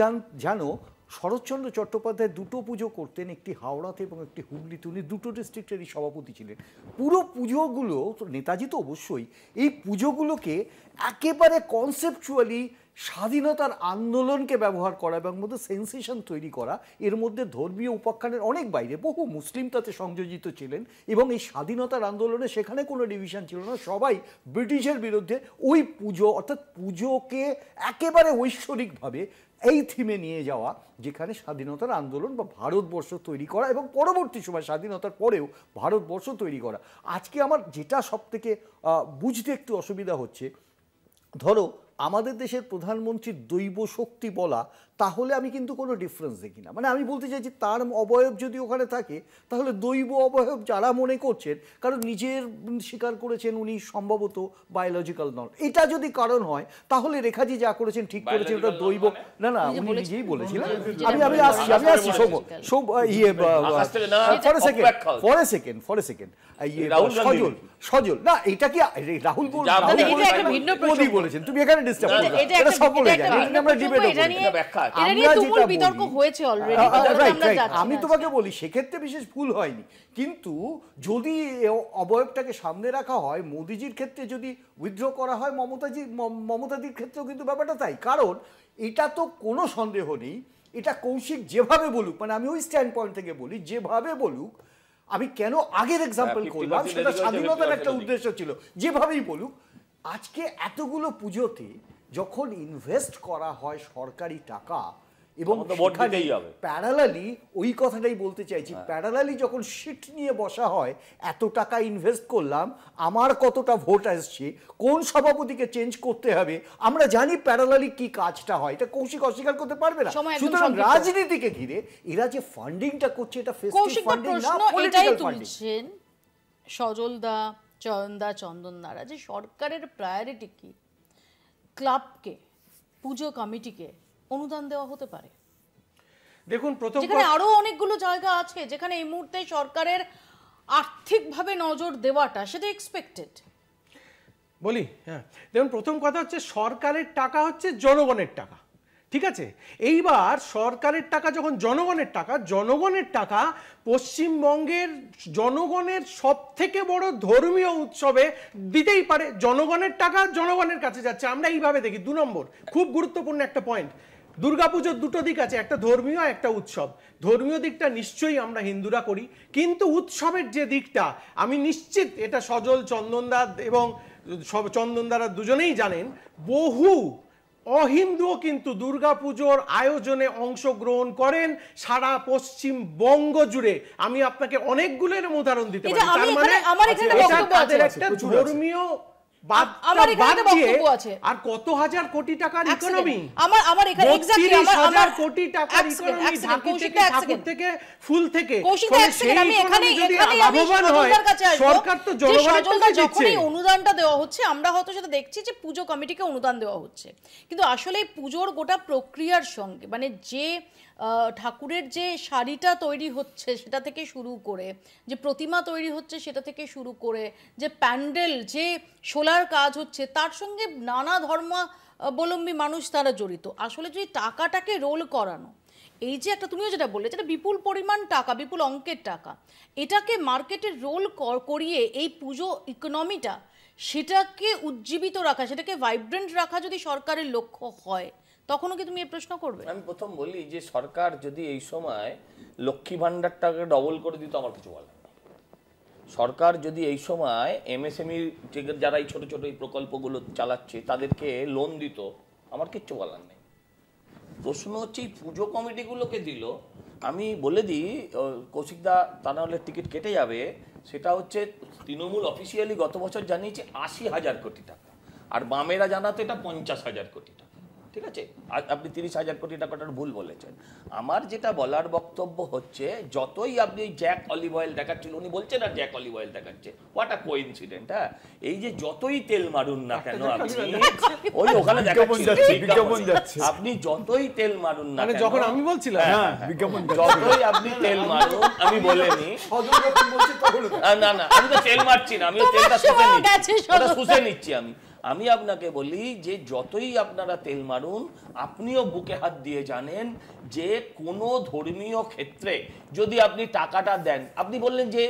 জানো শরৎচন্দ্র চট্টোপাধ্যায় দুটো পুজো করতেন, একটি হাওড়াতে এবং একটি হুগলিতে, উনি দুটো ডিস্ট্রিক্টেরই সভাপতি ছিলেন। পুরো পুজোগুলো তো নেতাজি তো অবশ্যই এই পুজোগুলোকে একেবারে কনসেপচুয়ালি স্বাধীনতার আন্দোলনকে ব্যবহার করা এবং মধ্যে সেন্সেশন তৈরি করা, এর মধ্যে ধর্মীয় উপাখ্যানের অনেক বাইরে বহু মুসলিম তাতে সংযোজিত ছিলেন এবং এই স্বাধীনতার আন্দোলনে সেখানে কোনো ডিভিশন ছিল না, সবাই ব্রিটিশের বিরুদ্ধে। ওই পুজো অর্থাৎ পুজোকে একেবারে ঐশ্বরিকভাবে এই থিমে নিয়ে যাওয়া, যেখানে স্বাধীনতার আন্দোলন বা ভারতবর্ষ তৈরি করা এবং পরবর্তী সময় স্বাধীনতার পরেও ভারতবর্ষ তৈরি করা। আজকে আমার যেটা সবথেকে বুঝতে একটু অসুবিধা হচ্ছে, ধরো আমাদের দেশের প্রধানমন্ত্রীর দৈব শক্তি বলা, তাহলে আমি কিন্তু কোনো ডিফারেন্স দেখি না। মানে আমি বলতে চাইছি তার অবয়ব যদি ওখানে থাকে তাহলে দৈব অবয়ব যারা মনে করছেন, কারণ নিজের স্বীকার করেছেন উনি সম্ভবত বায়োলজিক্যাল নন, এটা যদি কারণ হয় তাহলে রেখাজি যা করেছেন ঠিক করেছেন, ওটা দৈব না। না উনি নিজেই বলেছিলেন। আমি আসছি ফর এ সেকেন্ড সজল না, এটা কি রাহুল বলেছেন? তুমি এখানে ডিস্টার্ব করো, এটা সকলে জানে, এটা আমরা ডিবেট আমি তোমাকে বলি সেক্ষেত্রে বিশেষ ভুল হয়নি, কিন্তু যদি অবয়বটাকে সামনে রাখা হয়, মোদিজির ক্ষেত্রে যদি উইথড্র করা হয়, মমতাদির ক্ষেত্রেও কিন্তু ব্যাপারটা তাই। কারণ এটা তো কোনো সন্দেহ নেই, এটা কৌশিক যেভাবে বলুক, মানে আমি ওই স্ট্যান্ড পয়েন্ট থেকে বলি, যেভাবে বলুক, আমি কেন আগের এক্সাম্পল করলাম সেটা স্বাধীনতার একটা উদ্দেশ্য ছিল, যেভাবেই বলুক, আজকে এতগুলো পুজোতে যখন ইনভেস্ট করা হয় সরকারি টাকা এবং প্যারালালি, ওই কথাটাই বলতে চাইছি, প্যারালালি যখন সিট নিয়ে বসা হয়, এত টাকা ইনভেস্ট করলাম, আমার কতটা ভোট আসছে, কোন সভাপতিকে চেঞ্জ করতে হবে, আমরা জানি প্যারালালি কি কাজটা হয়, এটা কৌশিক অস্বীকার করতে পারবে না। সুতরাং রাজনীতিকে ঘিরে এরা যে ফান্ডিংটা করছে, এটা ফেস্টিভ ফান্ডিং না, পলিটিক্যাল ফান্ডিং। সজলদা, চয়নদা, চন্দনদারা, যে সরকারের প্রায়োরিটি কি? ক্লাবকে, পুজো কমিটিকে অনুদান দেওয়া হতে পারে। দেখুন, প্রথম যেখানে আরো অনেকগুলো জায়গা আছে যেখানে এই মুহূর্তে সরকারের আর্থিকভাবে নজর দেওয়াটা সেটা এক্সপেক্টেড। বলি, হ্যাঁ, দেখুন, প্রথম কথা হচ্ছে সরকারের টাকা হচ্ছে জনগণের টাকা, ঠিক আছে? এইবার সরকারের টাকা যখন জনগণের টাকা পশ্চিমবঙ্গের জনগণের সব থেকে বড় ধর্মীয় উৎসবে দিতেই পারে। জনগণের টাকা জনগণের কাছে যাচ্ছে, আমরা এইভাবে দেখি। 2 নম্বর খুব গুরুত্বপূর্ণ একটা পয়েন্ট, দুর্গাপুজোর দুটো দিক আছে, একটা ধর্মীয়, একটা উৎসব। ধর্মীয় দিকটা নিশ্চয়ই আমরা হিন্দুরা করি, কিন্তু উৎসবের যে দিকটা আমি নিশ্চিত, এটা সজল, চন্দনদা এবং চন্দনদারা দুজনেই জানেন, বহু অহিন্দুও কিন্তু দুর্গাপুজোর আয়োজনে অংশগ্রহণ করেন সারা পশ্চিমবঙ্গ জুড়ে। আমি আপনাকে অনেকগুলো উদাহরণ দিতে পারি। তার মানে একটা ধর্মীয় আর কত হাজার কোটি টাকার ইকোনমি, আমার এখানে এক্স্যাক্টলি হাজার কোটি টাকার ইকোনমি, ঝাঁকি থেকে, ঠাকুর থেকে, ফুল থেকে। আমি এখানে সরকার তো জনগণের যখনই অনুদানটা দেওয়া হচ্ছে, আমরা হয়তো সেটা দেখছি যে পুজো কমিটিকে অনুদান দেওয়া হচ্ছে, কিন্তু আসলে পুজোর গোটা প্রক্রিয়ার সঙ্গে, মানে যে ঠাকুরের যে শাড়িটা তৈরি হচ্ছে সেটা থেকে শুরু করে, যে প্রতিমা তৈরি হচ্ছে সেটা থেকে শুরু করে, যে প্যান্ডেল, যে সোলার কাজ হচ্ছে, তার সঙ্গে নানা ধর্মাবলম্বী মানুষ তারা জড়িত। আসলে যদি টাকাটাকে রোল করানো, এই যে একটা, তুমিও যেটা বললে, যেটা বিপুল পরিমাণ টাকা, বিপুল অঙ্কের টাকা, এটাকে মার্কেটে রোল করিয়ে এই পুজো ইকোনমিটা, সেটাকে উজ্জীবিত রাখা, সেটাকে ভাইব্রেন্ট রাখা যদি সরকারের লক্ষ্য হয়, তখনও কি তুমি এই প্রশ্ন করবে? আমি প্রথম বলি যে সরকার যদি এই সময় লক্ষ্মী ভান্ডারটাকে ডবল করে দিত, আমার কিছু বলার নেই। সরকার যদি এই সময় এমএসএমই যারা এই ছোট ছোট এই প্রকল্পগুলো চালাচ্ছে তাদেরকে লোন দিত, আমার কিচ্ছু বলার নেই। প্রশ্ন হচ্ছে এই পুজো কমিটিগুলোকে দিল, আমি বলে দিই কৌশিকদা, তা নাহলে টিকিট কেটে যাবে, সেটা হচ্ছে তৃণমূল অফিসিয়ালি গত বছর জানিয়েছে 80,000 কোটি টাকা, আর বামেরা জানাতো এটা 50,000 কোটি টাকা, ঠিক আছে, আপনি 30,000 কোটি টাকাটার ভুল বলেছেন। আমার যেটা বলার বক্তব্য হচ্ছে, যতই আপনি জ্যাক অলিভ অয়েল দেখাচ্ছেন, উনি বলছেন না জ্যাক অলিভ অয়েল দেখাচ্ছে, হোয়াট আ কোইন্সিডেন্ট। হ্যাঁ, এই যে যতই তেল মারুন না কেন আপনি, ওই ওখানে দেখাচ্ছি, আপনি যতই তেল মারুন না কেন, যখন আমি বলছিলাম যতই আপনি তেল মারুন, আমি বলিনি, না না আমি তো তেল মারছি না, আমি তেলটা শুষে নিচ্ছি। আমি আপনাকে বলি যে যতই আপনারা তেল মারুন, আপনিও বুকে হাত দিয়ে জানেন যে কোনো ধর্মীয় ক্ষেত্রে যদি আপনি টাকাটা দেন, আপনি বললেন যে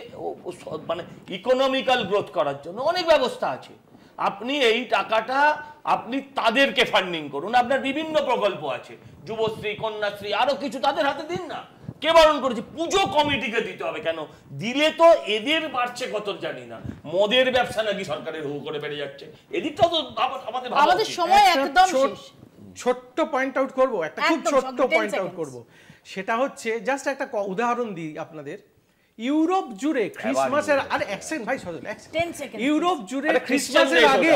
মানে ইকোনমিক্যাল গ্রোথ করার জন্য অনেক ব্যবস্থা আছে, আপনি এই টাকাটা আপনি তাদেরকে ফান্ডিং করুন, আপনার বিভিন্ন প্রকল্প আছে, যুবশ্রী, কন্যাশ্রী, আরো কিছু, তাদের হাতে দিন না। কে বারণ করেছে? পুজো কমিটিকে দিতে হবে। কেন দিলে তো এদের বাড়ছে কত জানি না, মদের ব্যবসা নাকি সরকারের হু করে বেড়ে যাচ্ছে, এদিকটাও তো আমাদের সময় একদম শেষ। ছোট্ট পয়েন্ট আউট করব, একটা খুব ছোট্ট পয়েন্ট আউট করব, সেটা হচ্ছে জাস্ট একটা উদাহরণ দিই আপনাদের। ইউরোপ জুড়ে ক্রিসমাসের, আরে এক সেকেন্ড ভাই, সজল, ইউরোপ জুড়ে ক্রিসমাসের আগে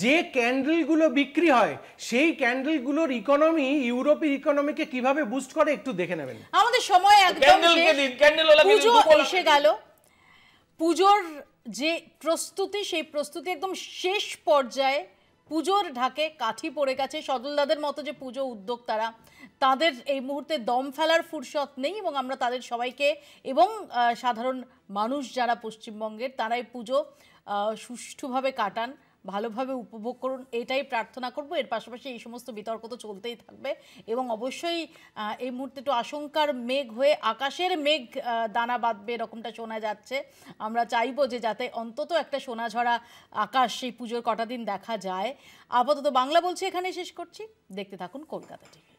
যে ক্যান্ডেল গুলো বিক্রি হয়, সেই ক্যান্ডেল গুলোর ইকোনমি ইউরোপের ইকোনমিকে কিভাবে বুস্ট করে একটু দেখে নেবেন। আমাদের সময় একদম পুজো এসে গেল, পুজোর যে প্রস্তুতি, সেই প্রস্তুতি একদম শেষ পর্যায়ে, পুজোর ঢাকে কাঠি পড়ে গেছে। সজলদাদের মতো যে পুজো উদ্যোক্তারা, তাদের এই মুহূর্তে দম ফেলার ফুরসত নেই, এবং আমরা তাদের সবাইকে এবং সাধারণ মানুষ যারা পশ্চিমবঙ্গের, তারাই পুজো সুষ্ঠুভাবে কাটান, ভালোভাবে উপভোগ করুন, এটাই প্রার্থনা করব। এর পাশাপাশি এই সমস্ত বিতর্ক তো চলতেই থাকবে, এবং অবশ্যই এই মুহূর্তে একটু আশঙ্কার মেঘ হয়ে আকাশের মেঘ দানা বাঁধবে এরকমটা শোনা যাচ্ছে। আমরা চাইবো যে যাতে অন্তত একটা সোনাঝরা আকাশ সেই পুজোর কটা দিন দেখা যায়। আপাতত বাংলা বলছি এখানেই শেষ করছি, দেখতে থাকুন কলকাতা টিভি।